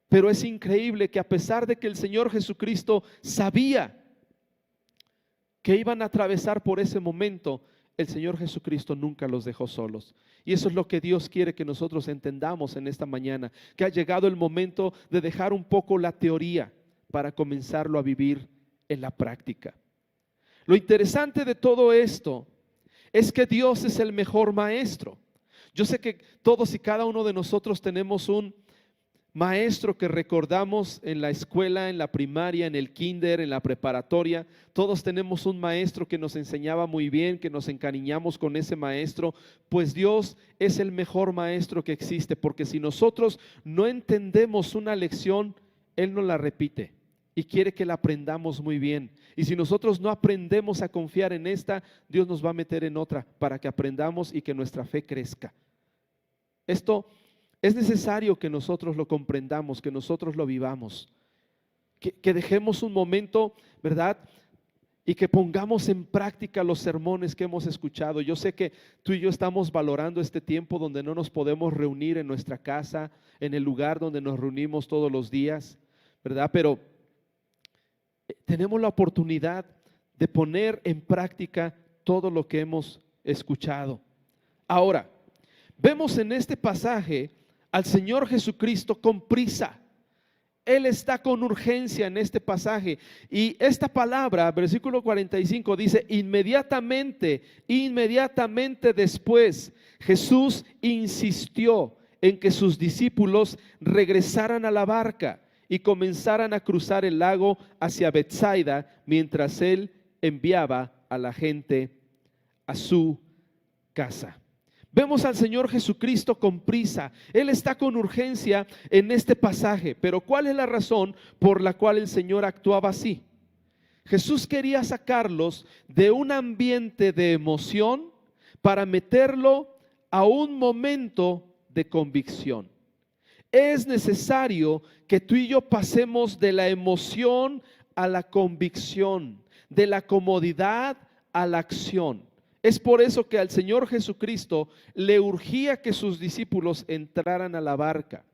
Pero es increíble que a pesar de que el Señor Jesucristo sabía que iban a atravesar por ese momento, el Señor Jesucristo nunca los dejó solos. Y eso es lo que Dios quiere que nosotros entendamos en esta mañana, que ha llegado el momento de dejar un poco la teoría para comenzarlo a vivir en la práctica. Lo interesante de todo esto es que Dios es el mejor maestro. Yo sé que todos y cada uno de nosotros tenemos un maestro que recordamos en la escuela, en la primaria, en el kinder, en la preparatoria. Todos tenemos un maestro que nos enseñaba muy bien, que nos encariñamos con ese maestro. Pues Dios es el mejor maestro que existe, porque si nosotros no entendemos una lección, Él nos la repite y quiere que la aprendamos muy bien. Y si nosotros no aprendemos a confiar en esta, Dios nos va a meter en otra para que aprendamos y que nuestra fe crezca. Esto es necesario que nosotros lo comprendamos, que nosotros lo vivamos, que dejemos un momento, ¿verdad?, y que pongamos en práctica los sermones que hemos escuchado. Yo sé que tú y yo estamos valorando este tiempo donde no nos podemos reunir en nuestra casa, en el lugar donde nos reunimos todos los días, ¿verdad? Pero tenemos la oportunidad de poner en práctica todo lo que hemos escuchado. Ahora, vemos en este pasaje al Señor Jesucristo con prisa. Él está con urgencia en este pasaje. Y esta palabra, versículo 45, dice: inmediatamente después, Jesús insistió en que sus discípulos regresaran a la barca y comenzaran a cruzar el lago hacia Betsaida, mientras Él enviaba a la gente a su casa. Vemos al Señor Jesucristo con prisa. Él está con urgencia en este pasaje. Pero ¿cuál es la razón por la cual el Señor actuaba así? Jesús quería sacarlos de un ambiente de emoción para meterlo a un momento de convicción. Es necesario que tú y yo pasemos de la emoción a la convicción, de la comodidad a la acción. Es por eso que al Señor Jesucristo le urgía que sus discípulos entraran a la barca,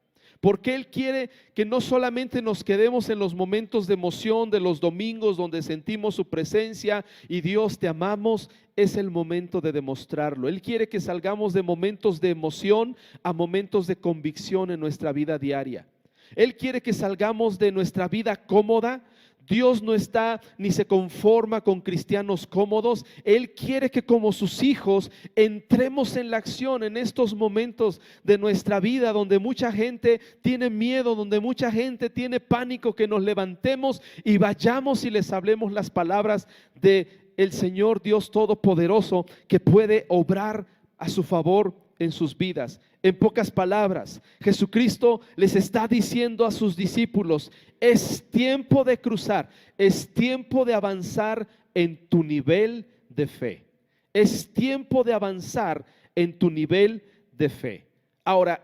porque Él quiere que no solamente nos quedemos en los momentos de emoción de los domingos donde sentimos su presencia y Dios te amamos. Es el momento de demostrarlo. Él quiere que salgamos de momentos de emoción a momentos de convicción en nuestra vida diaria. Él quiere que salgamos de nuestra vida cómoda. Dios no está ni se conforma con cristianos cómodos. Él quiere que como sus hijos entremos en la acción en estos momentos de nuestra vida donde mucha gente tiene miedo, donde mucha gente tiene pánico, que nos levantemos y vayamos y les hablemos las palabras de el Señor Dios Todopoderoso, que puede obrar a su favor en sus vidas. En pocas palabras, Jesucristo les está diciendo a sus discípulos: es tiempo de cruzar, es tiempo de avanzar en tu nivel de fe. Es tiempo de avanzar en tu nivel de fe. Ahora,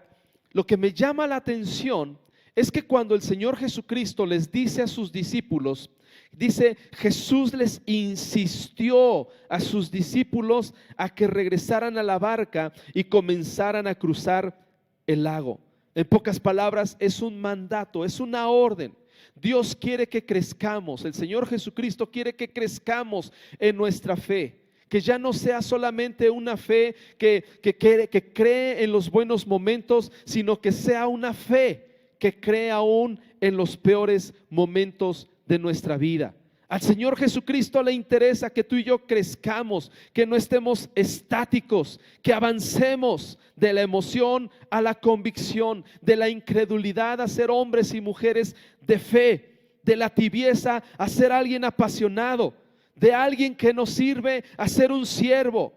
lo que me llama la atención es que cuando el Señor Jesucristo les dice a sus discípulos, dice, Jesús les insistió a sus discípulos a que regresaran a la barca y comenzaran a cruzar el lago. En pocas palabras, es un mandato, es una orden. Dios quiere que crezcamos, el Señor Jesucristo quiere que crezcamos en nuestra fe, que ya no sea solamente una fe que cree en los buenos momentos, sino que sea una fe que cree aún en los peores momentos de nuestra vida. Al Señor Jesucristo le interesa que tú y yo crezcamos, que no estemos estáticos, que avancemos de la emoción a la convicción, de la incredulidad a ser hombres y mujeres de fe, de la tibieza a ser alguien apasionado, de alguien que nos sirve a ser un siervo.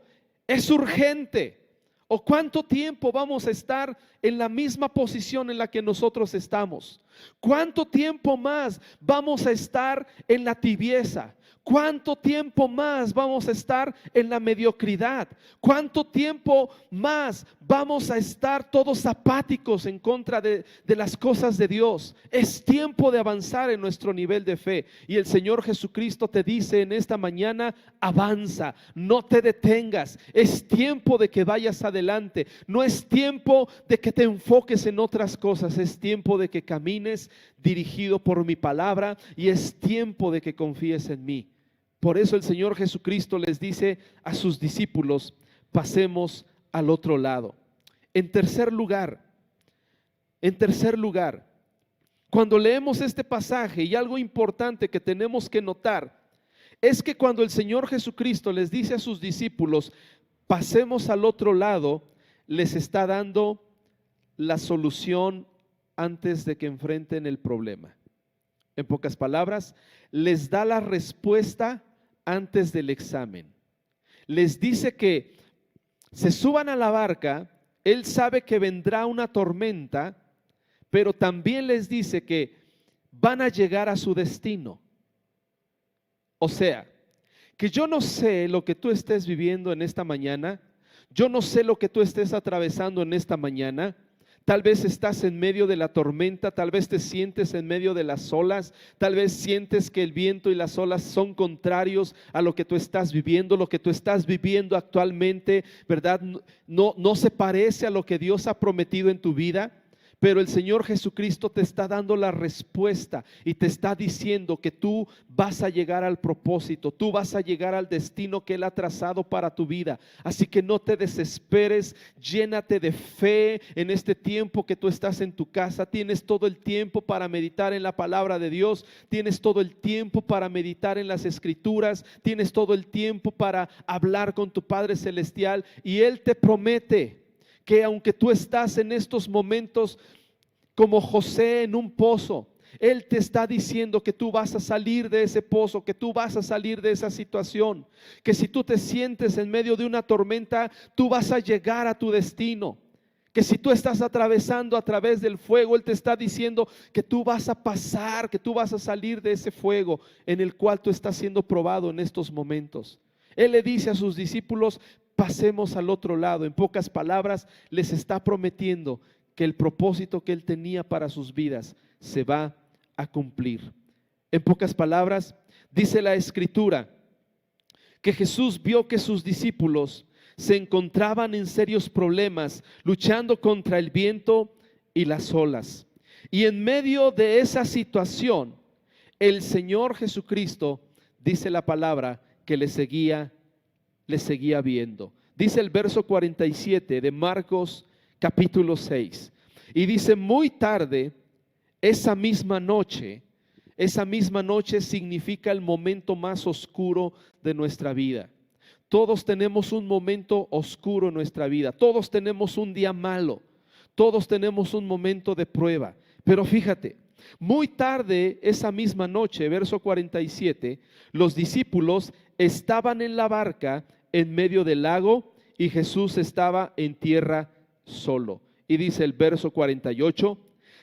Es urgente. ¿O cuánto tiempo vamos a estar en la misma posición en la que nosotros estamos? ¿Cuánto tiempo más vamos a estar en la tibieza? ¿Cuánto tiempo más vamos a estar en la mediocridad? ¿Cuánto tiempo más vamos a estar todos apáticos en contra de las cosas de Dios? Es tiempo de avanzar en nuestro nivel de fe. Y el Señor Jesucristo te dice en esta mañana, avanza, no te detengas. Es tiempo de que vayas adelante. No es tiempo de que te enfoques en otras cosas. Es tiempo de que camines dirigido por mi palabra y es tiempo de que confíes en mí. Por eso el Señor Jesucristo les dice a sus discípulos, pasemos al otro lado. En tercer lugar, cuando leemos este pasaje, y algo importante que tenemos que notar, es que cuando el Señor Jesucristo les dice a sus discípulos, pasemos al otro lado, les está dando la solución antes de que enfrenten el problema. En pocas palabras, les da la respuesta antes del examen. Les dice que se suban a la barca. Él sabe que vendrá una tormenta, pero también les dice que van a llegar a su destino. O sea, que yo no sé lo que tú estés viviendo en esta mañana, yo no sé lo que tú estés atravesando en esta mañana. Tal vez estás en medio de la tormenta, tal vez te sientes en medio de las olas, tal vez sientes que el viento y las olas son contrarios a lo que tú estás viviendo, lo que tú estás viviendo actualmente, ¿verdad? No se parece a lo que Dios ha prometido en tu vida. Pero el Señor Jesucristo te está dando la respuesta y te está diciendo que tú vas a llegar al propósito, tú vas a llegar al destino que Él ha trazado para tu vida. Así que no te desesperes, llénate de fe en este tiempo que tú estás en tu casa. Tienes todo el tiempo para meditar en la palabra de Dios, tienes todo el tiempo para meditar en las Escrituras, tienes todo el tiempo para hablar con tu Padre Celestial y Él te promete que aunque tú estás en estos momentos como José en un pozo, Él te está diciendo que tú vas a salir de ese pozo, que tú vas a salir de esa situación, que si tú te sientes en medio de una tormenta, tú vas a llegar a tu destino, que si tú estás atravesando a través del fuego, Él te está diciendo que tú vas a pasar, que tú vas a salir de ese fuego en el cual tú estás siendo probado en estos momentos. Él le dice a sus discípulos, pasemos al otro lado. En pocas palabras, les está prometiendo que el propósito que Él tenía para sus vidas se va a cumplir. En pocas palabras, dice la Escritura que Jesús vio que sus discípulos se encontraban en serios problemas, luchando contra el viento y las olas. Y en medio de esa situación, el Señor Jesucristo, dice la palabra, que le seguía viendo. Dice el verso 47 de Marcos capítulo 6. Y dice, muy tarde, esa misma noche significa el momento más oscuro de nuestra vida. Todos tenemos un momento oscuro en nuestra vida. Todos tenemos un día malo. Todos tenemos un momento de prueba. Pero fíjate, muy tarde esa misma noche, verso 47, los discípulos estaban en la barca en medio del lago y Jesús estaba en tierra solo. Y dice el verso 48,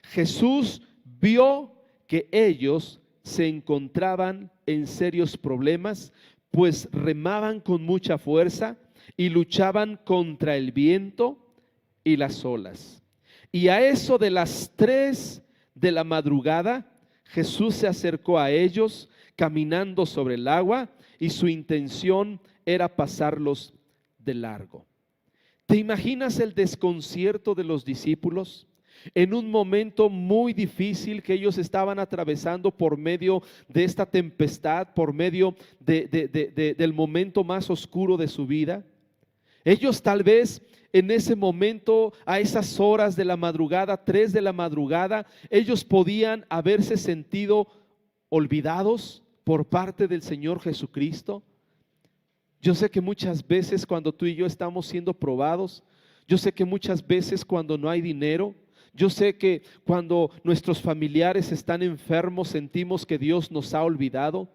Jesús vio que ellos se encontraban en serios problemas, pues remaban con mucha fuerza y luchaban contra el viento y las olas. Y a eso de las 3 de la madrugada, Jesús se acercó a ellos caminando sobre el agua y su intención era pasarlos de largo. ¿Te imaginas el desconcierto de los discípulos? En un momento muy difícil que ellos estaban atravesando por medio de esta tempestad, por medio del momento más oscuro de su vida. Ellos tal vez en ese momento, a esas horas de la madrugada, 3 de la madrugada, ellos podían haberse sentido olvidados por parte del Señor Jesucristo. Yo sé que muchas veces cuando tú y yo estamos siendo probados, yo sé que muchas veces cuando no hay dinero, yo sé que cuando nuestros familiares están enfermos sentimos que Dios nos ha olvidado.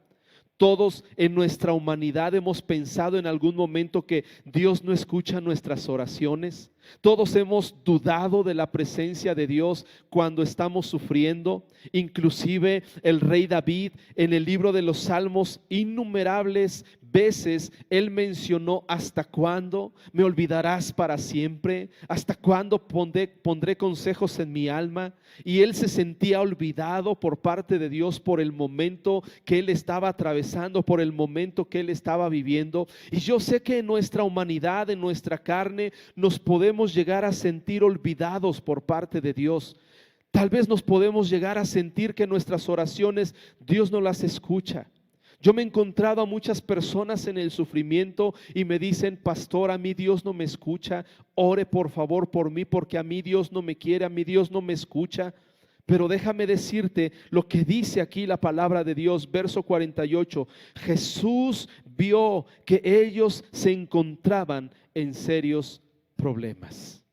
Todos en nuestra humanidad hemos pensado en algún momento que Dios no escucha nuestras oraciones. Todos hemos dudado de la presencia de Dios cuando estamos sufriendo. Inclusive el rey David en el libro de los Salmos, innumerables veces él mencionó: ¿hasta cuándo me olvidarás para siempre? ¿Hasta cuándo pondré consejos en mi alma? Y él se sentía olvidado por parte de Dios por el momento que él estaba atravesando, por el momento que él estaba viviendo. Y yo sé que en nuestra humanidad, en nuestra carne, nos podemos llegar a sentir olvidados por parte de Dios. Tal vez nos podemos llegar a sentir que nuestras oraciones Dios no las escucha. Yo me he encontrado a muchas personas en el sufrimiento y me dicen: pastor, a mí Dios no me escucha, ore por favor por mí porque a mí Dios no me quiere, a mí Dios no me escucha. Pero déjame decirte lo que dice aquí la palabra de Dios, verso 48. Jesús vio que ellos se encontraban en serios problemas.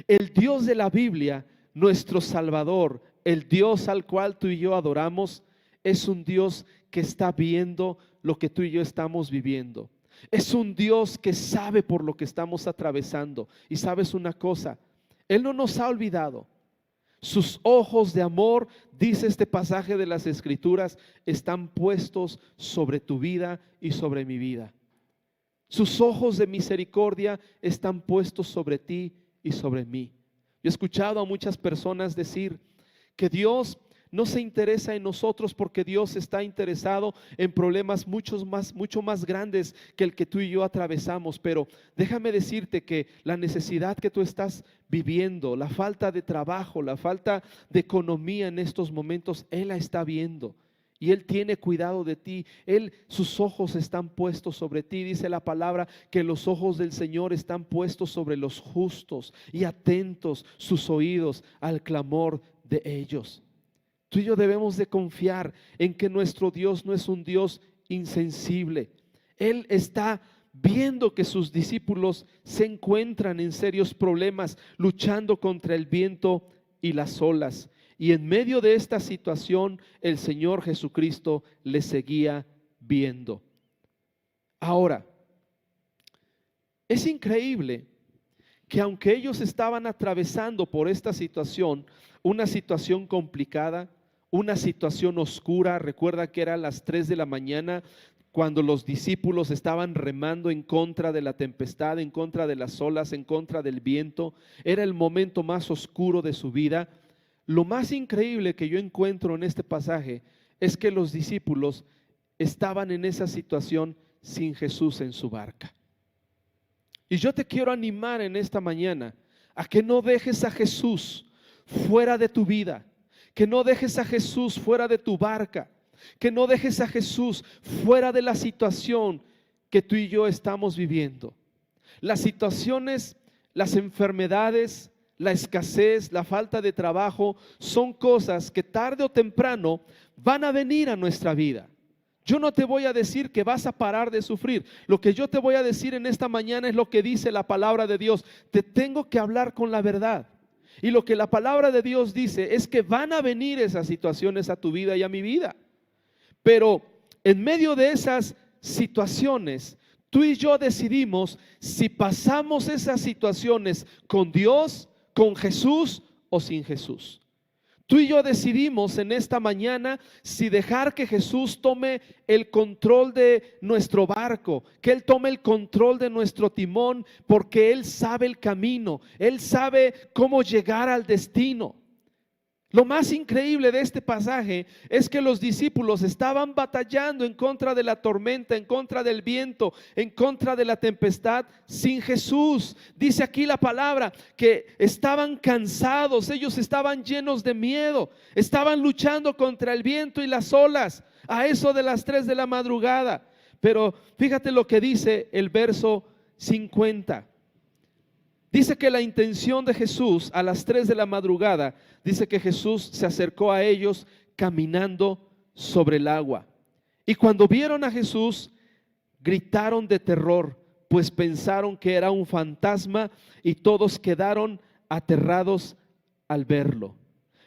El Dios de la Biblia, nuestro Salvador, el Dios al cual tú y yo adoramos, es un Dios que está viendo lo que tú y yo estamos viviendo. Es un Dios que sabe por lo que estamos atravesando. Y sabes una cosa, Él no nos ha olvidado. Sus ojos de amor, dice este pasaje de las Escrituras, están puestos sobre tu vida y sobre mi vida. Sus ojos de misericordia están puestos sobre ti y sobre mí. Yo he escuchado a muchas personas decir que Dios no se interesa en nosotros porque Dios está interesado en problemas mucho más grandes que el que tú y yo atravesamos. Pero déjame decirte que la necesidad que tú estás viviendo, la falta de trabajo, la falta de economía en estos momentos, Él la está viendo. Y Él tiene cuidado de ti. Sus ojos están puestos sobre ti. Dice la palabra que los ojos del Señor están puestos sobre los justos y atentos sus oídos al clamor de ellos. Tú y yo debemos de confiar en que nuestro Dios no es un Dios insensible. Él está viendo que sus discípulos se encuentran en serios problemas, luchando contra el viento y las olas. Y en medio de esta situación, el Señor Jesucristo les seguía viendo. Ahora, es increíble que aunque ellos estaban atravesando por esta situación, una situación complicada, una situación oscura, recuerda que eran las 3 de la mañana cuando los discípulos estaban remando en contra de la tempestad, en contra de las olas, en contra del viento. Era el momento más oscuro de su vida. Lo más increíble que yo encuentro en este pasaje es que los discípulos estaban en esa situación sin Jesús en su barca. Y yo te quiero animar en esta mañana a que no dejes a Jesús fuera de tu vida, que no dejes a Jesús fuera de tu barca, que no dejes a Jesús fuera de la situación que tú y yo estamos viviendo. Las situaciones, las enfermedades, la escasez, la falta de trabajo son cosas que tarde o temprano van a venir a nuestra vida. Yo no te voy a decir que vas a parar de sufrir. Lo que yo te voy a decir en esta mañana es lo que dice la palabra de Dios. Te tengo que hablar con la verdad. Y lo que la palabra de Dios dice es que van a venir esas situaciones a tu vida y a mi vida. Pero en medio de esas situaciones, tú y yo decidimos si pasamos esas situaciones con Dios, con Jesús o sin Jesús. Tú y yo decidimos en esta mañana si dejar que Jesús tome el control de nuestro barco, que Él tome el control de nuestro timón, porque Él sabe el camino, Él sabe cómo llegar al destino. Lo más increíble de este pasaje es que los discípulos estaban batallando en contra de la tormenta, en contra del viento, en contra de la tempestad sin Jesús. Dice aquí la palabra que estaban cansados, ellos estaban llenos de miedo, estaban luchando contra el viento y las olas a eso de las 3 de la madrugada. Pero fíjate lo que dice el verso 50. Dice que la intención de Jesús a las 3 de la madrugada, dice que Jesús se acercó a ellos caminando sobre el agua. Y cuando vieron a Jesús, gritaron de terror, pues pensaron que era un fantasma y todos quedaron aterrados al verlo.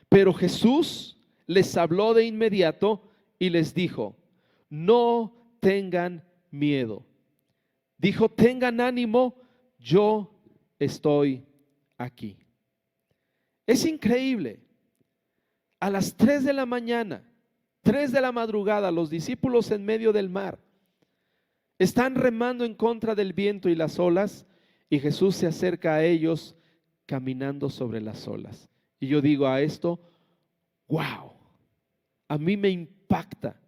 Pero Jesús les habló de inmediato y les dijo: no tengan miedo. Dijo: tengan ánimo, yo estoy aquí. Es increíble. A las 3 de la mañana, 3 de la madrugada, los discípulos en medio del mar están remando en contra del viento y las olas, y Jesús se acerca a ellos caminando sobre las olas. Y yo digo a esto: wow, a mí me impacta,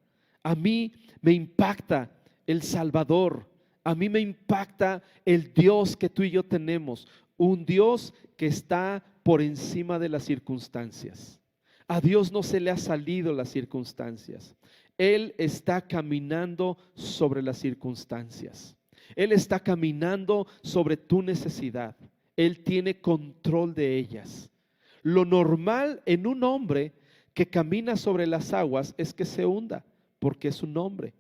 a mí me impacta el Salvador. A mí me impacta el Dios que tú y yo tenemos, un Dios que está por encima de las circunstancias. A Dios no se le ha salido las circunstancias. Él está caminando sobre las circunstancias. Él está caminando sobre tu necesidad. Él tiene control de ellas. Lo normal en un hombre que camina sobre las aguas es que se hunda, porque es un hombre.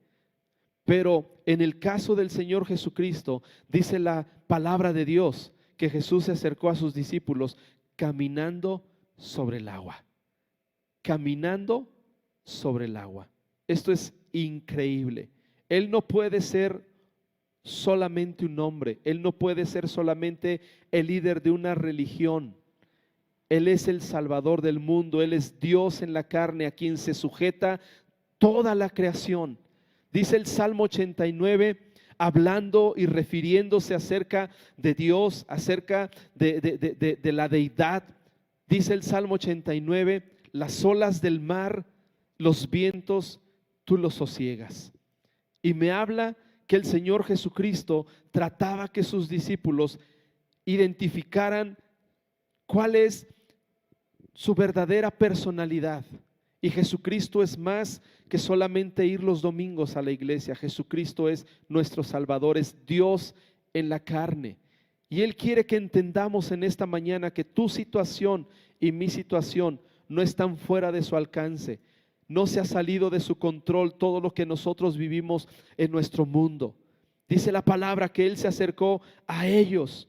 Pero en el caso del Señor Jesucristo, dice la palabra de Dios que Jesús se acercó a sus discípulos caminando sobre el agua. Caminando sobre el agua. Esto es increíble. Él no puede ser solamente un hombre. Él no puede ser solamente el líder de una religión. Él es el Salvador del mundo. Él es Dios en la carne, a quien se sujeta toda la creación. Dice el Salmo 89, hablando y refiriéndose acerca de Dios, acerca de la deidad. Dice el Salmo 89, las olas del mar, los vientos, tú los sosiegas. Y me habla que el Señor Jesucristo trataba que sus discípulos identificaran cuál es su verdadera personalidad. Y Jesucristo es más que solamente ir los domingos a la iglesia. Jesucristo es nuestro Salvador, es Dios en la carne. Y Él quiere que entendamos en esta mañana que tu situación y mi situación no están fuera de su alcance. No se ha salido de su control todo lo que nosotros vivimos en nuestro mundo. Dice la palabra que Él se acercó a ellos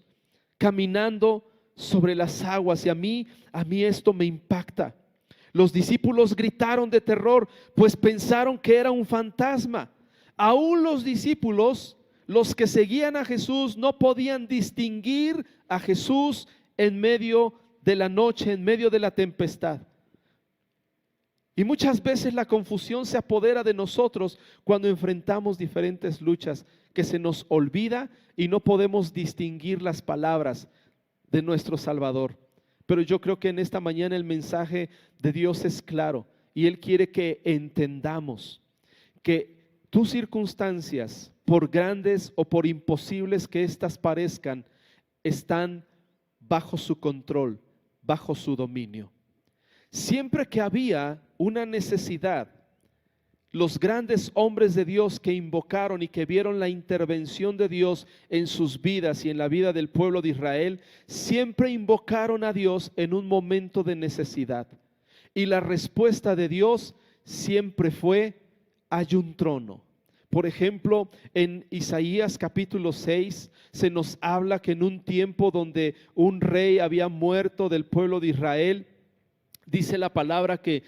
caminando sobre las aguas, y a mí esto me impacta. Los discípulos gritaron de terror, pues pensaron que era un fantasma. Aún los discípulos, los que seguían a Jesús, no podían distinguir a Jesús en medio de la noche, en medio de la tempestad. Y muchas veces la confusión se apodera de nosotros cuando enfrentamos diferentes luchas, que se nos olvida y no podemos distinguir las palabras de nuestro Salvador. Pero yo creo que en esta mañana el mensaje de Dios es claro, y Él quiere que entendamos que tus circunstancias, por grandes o por imposibles que éstas parezcan, están bajo su control, bajo su dominio. Siempre que había una necesidad, los grandes hombres de Dios que invocaron y que vieron la intervención de Dios en sus vidas y en la vida del pueblo de Israel, siempre invocaron a Dios en un momento de necesidad. Y la respuesta de Dios siempre fue: hay un trono. Por ejemplo, en Isaías capítulo 6 se nos habla que en un tiempo donde un rey había muerto del pueblo de Israel, dice la palabra que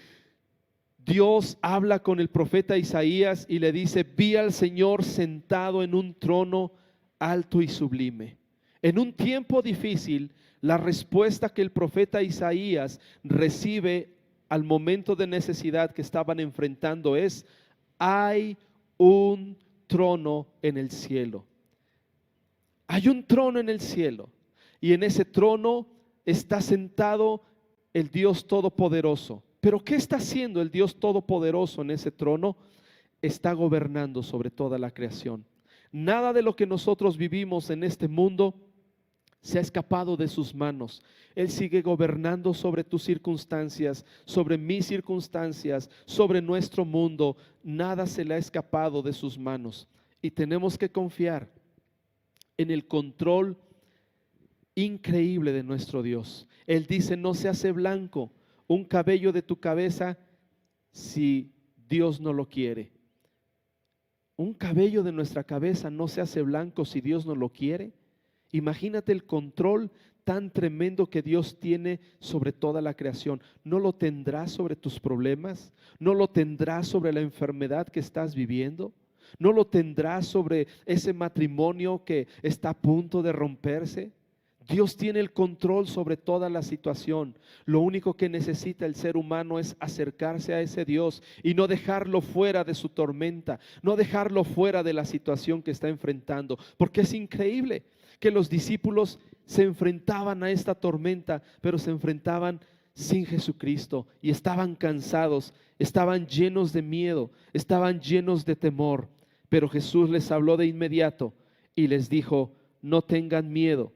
Dios habla con el profeta Isaías y le dice: vi al Señor sentado en un trono alto y sublime. En un tiempo difícil, la respuesta que el profeta Isaías recibe al momento de necesidad que estaban enfrentando es: hay un trono en el cielo. Hay un trono en el cielo, y en ese trono está sentado el Dios Todopoderoso. Pero ¿qué está haciendo el Dios Todopoderoso en ese trono? Está gobernando sobre toda la creación. Nada de lo que nosotros vivimos en este mundo se ha escapado de sus manos. Él sigue gobernando sobre tus circunstancias, sobre mis circunstancias, sobre nuestro mundo. Nada se le ha escapado de sus manos. Y tenemos que confiar en el control increíble de nuestro Dios. Él dice: no se hace blanco un cabello de tu cabeza si Dios no lo quiere. Un cabello de nuestra cabeza no se hace blanco si Dios no lo quiere. Imagínate el control tan tremendo que Dios tiene sobre toda la creación. ¿No lo tendrás sobre tus problemas? ¿No lo tendrás sobre la enfermedad que estás viviendo? ¿No lo tendrás sobre ese matrimonio que está a punto de romperse? Dios tiene el control sobre toda la situación. Lo único que necesita el ser humano es acercarse a ese Dios y no dejarlo fuera de su tormenta, no dejarlo fuera de la situación que está enfrentando. Porque es increíble que los discípulos se enfrentaban a esta tormenta, pero se enfrentaban sin Jesucristo y estaban cansados, estaban llenos de miedo, estaban llenos de temor. Pero Jesús les habló de inmediato y les dijo: no tengan miedo.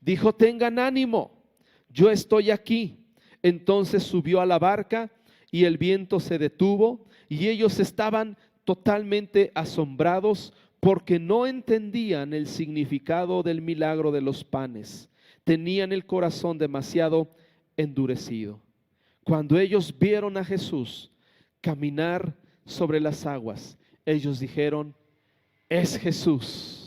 Dijo: tengan ánimo, yo estoy aquí. Entonces subió a la barca y el viento se detuvo y ellos estaban totalmente asombrados porque no entendían el significado del milagro de los panes. Tenían el corazón demasiado endurecido. Cuando ellos vieron a Jesús caminar sobre las aguas, ellos dijeron: es Jesús.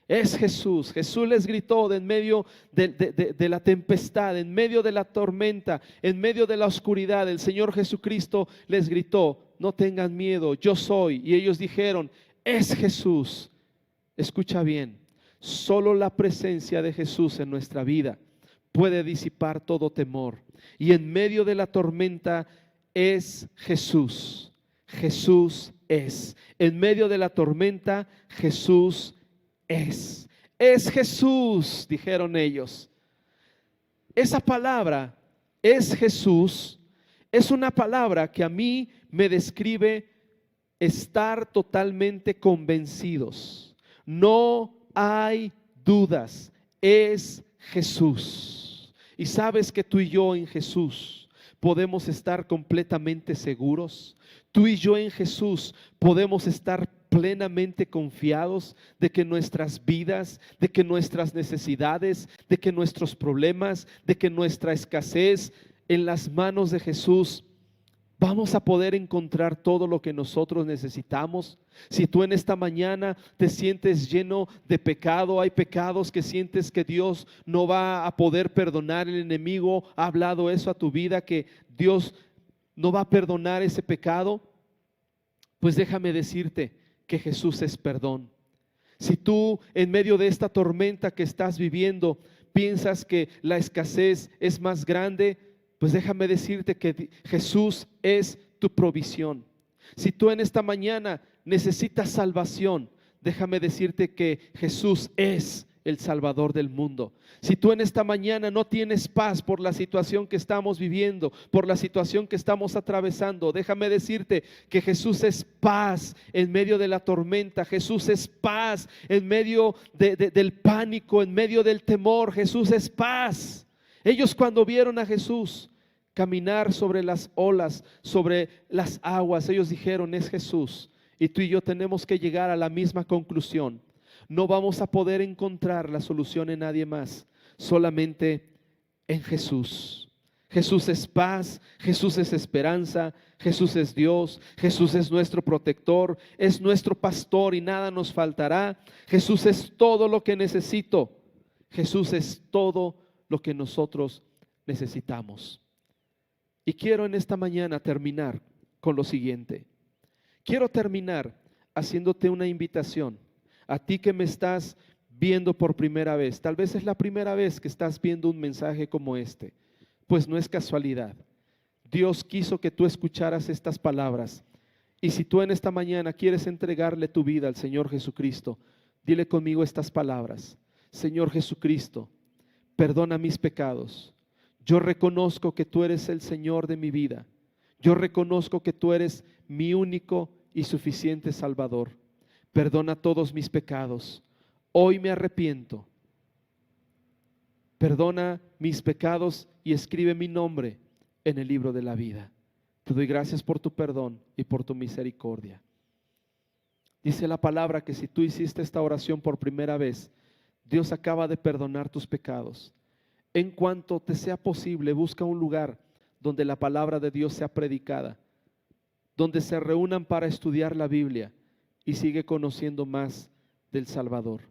Es Jesús. Jesús les gritó de en medio de la tempestad, en medio de la tormenta, en medio de la oscuridad. El Señor Jesucristo les gritó: no tengan miedo, yo soy. Y ellos dijeron: es Jesús. Escucha bien, solo la presencia de Jesús en nuestra vida puede disipar todo temor. Y en medio de la tormenta es Jesús. Jesús es. En medio de la tormenta Jesús es Jesús, dijeron ellos. Esa palabra, es Jesús, es una palabra que a mí me describe estar totalmente convencidos. No hay dudas, es Jesús. Y sabes que tú y yo en Jesús podemos estar completamente seguros. Tú y yo en Jesús podemos estar plenamente confiados de que nuestras vidas, de que nuestras necesidades, de que nuestros problemas, de que nuestra escasez, en las manos de Jesús vamos a poder encontrar todo lo que nosotros necesitamos. Si tú en esta mañana te sientes lleno de pecado, hay pecados que sientes que Dios no va a poder perdonar, el enemigo ha hablado eso a tu vida, que Dios no va a perdonar ese pecado, pues déjame decirte que Jesús es perdón. Si tú en medio de esta tormenta que estás viviendo piensas que la escasez es más grande, pues déjame decirte que Jesús es tu provisión. Si tú en esta mañana necesitas salvación, déjame decirte que Jesús es el Salvador del mundo. Si tú en esta mañana no tienes paz por la situación que estamos viviendo, por la situación que estamos atravesando, déjame decirte que Jesús es paz en medio de la tormenta. Jesús es paz en medio del pánico, en medio del temor. Jesús es paz. Ellos cuando vieron a Jesús caminar sobre las olas, sobre las aguas, ellos dijeron: es Jesús. Y tú y yo tenemos que llegar a la misma conclusión. No vamos a poder encontrar la solución en nadie más, solamente en Jesús. Jesús es paz, Jesús es esperanza, Jesús es Dios, Jesús es nuestro protector, es nuestro pastor y nada nos faltará. Jesús es todo lo que necesito. Jesús es todo lo que nosotros necesitamos. Y quiero en esta mañana terminar con lo siguiente. Quiero terminar haciéndote una invitación. A ti que me estás viendo por primera vez, tal vez es la primera vez que estás viendo un mensaje como este, pues no es casualidad. Dios quiso que tú escucharas estas palabras. Y si tú en esta mañana quieres entregarle tu vida al Señor Jesucristo, dile conmigo estas palabras: Señor Jesucristo, perdona mis pecados. Yo reconozco que tú eres el Señor de mi vida. Yo reconozco que tú eres mi único y suficiente Salvador. Perdona todos mis pecados. Hoy me arrepiento. Perdona mis pecados y escribe mi nombre en el libro de la vida. Te doy gracias por tu perdón y por tu misericordia. Dice la palabra que si tú hiciste esta oración por primera vez, Dios acaba de perdonar tus pecados. En cuanto te sea posible, busca un lugar donde la palabra de Dios sea predicada, donde se reúnan para estudiar la Biblia y sigue conociendo más del Salvador.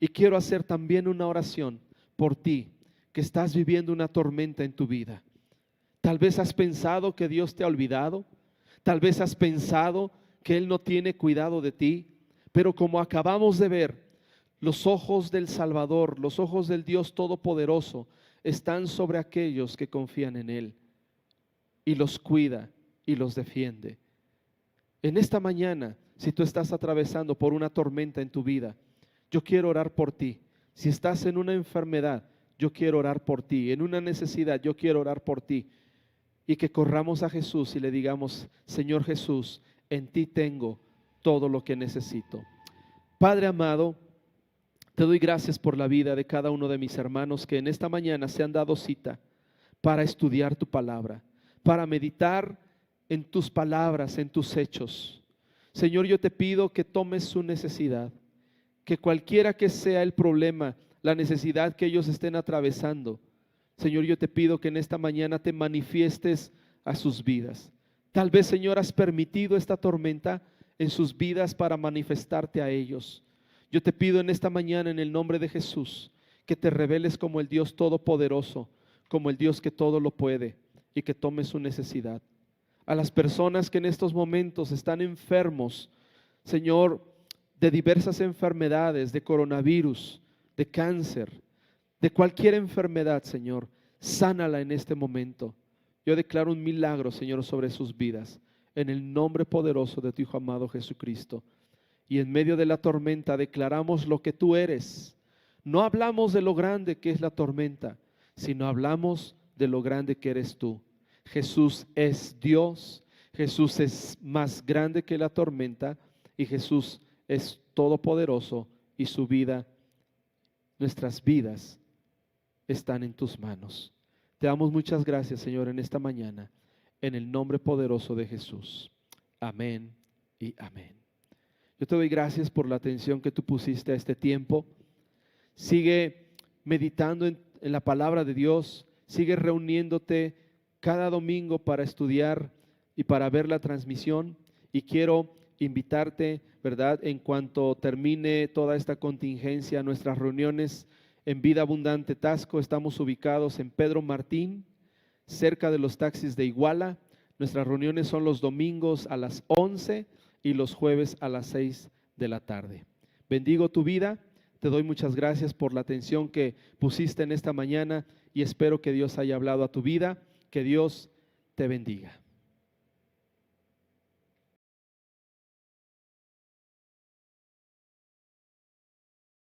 Y quiero hacer también una oración por ti que estás viviendo una tormenta en tu vida. Tal vez has pensado que Dios te ha olvidado, tal vez has pensado que Él no tiene cuidado de ti, pero como acabamos de ver, los ojos del Salvador, los ojos del Dios Todopoderoso están sobre aquellos que confían en Él y los cuida y los defiende. En esta mañana, si tú estás atravesando por una tormenta en tu vida, yo quiero orar por ti. Si estás en una enfermedad, yo quiero orar por ti. En una necesidad, yo quiero orar por ti. Y que corramos a Jesús y le digamos: Señor Jesús, en ti tengo todo lo que necesito. Padre amado, te doy gracias por la vida de cada uno de mis hermanos que en esta mañana se han dado cita para estudiar tu palabra, para meditar en tus palabras, en tus hechos. Señor, yo te pido que tomes su necesidad, que cualquiera que sea el problema, la necesidad que ellos estén atravesando, Señor, yo te pido que en esta mañana te manifiestes a sus vidas. Tal vez, Señor, has permitido esta tormenta en sus vidas para manifestarte a ellos. Yo te pido en esta mañana, en el nombre de Jesús, que te reveles como el Dios Todopoderoso, como el Dios que todo lo puede, y que tomes su necesidad. A las personas que en estos momentos están enfermos, Señor, de diversas enfermedades, de coronavirus, de cáncer, de cualquier enfermedad, Señor, sánala en este momento. Yo declaro un milagro, Señor, sobre sus vidas, en el nombre poderoso de tu Hijo amado Jesucristo. Y en medio de la tormenta declaramos lo que tú eres. No hablamos de lo grande que es la tormenta, sino hablamos de lo grande que eres tú. Jesús es Dios, Jesús es más grande que la tormenta y Jesús es todopoderoso y su vida, nuestras vidas están en tus manos. Te damos muchas gracias, Señor, en esta mañana, en el nombre poderoso de Jesús. Amén y amén. Yo te doy gracias por la atención que tú pusiste a este tiempo. Sigue meditando en la palabra de Dios, sigue reuniéndote cada domingo para estudiar y para ver la transmisión. Y quiero invitarte, ¿verdad?, en cuanto termine toda esta contingencia, nuestras reuniones en Vida Abundante Taxco. Estamos ubicados en Pedro Martín, cerca de los taxis de Iguala. Nuestras reuniones son los domingos a las 11 y los jueves a las 6 de la tarde. Bendigo tu vida, te doy muchas gracias por la atención que pusiste en esta mañana y espero que Dios haya hablado a tu vida. Que Dios te bendiga.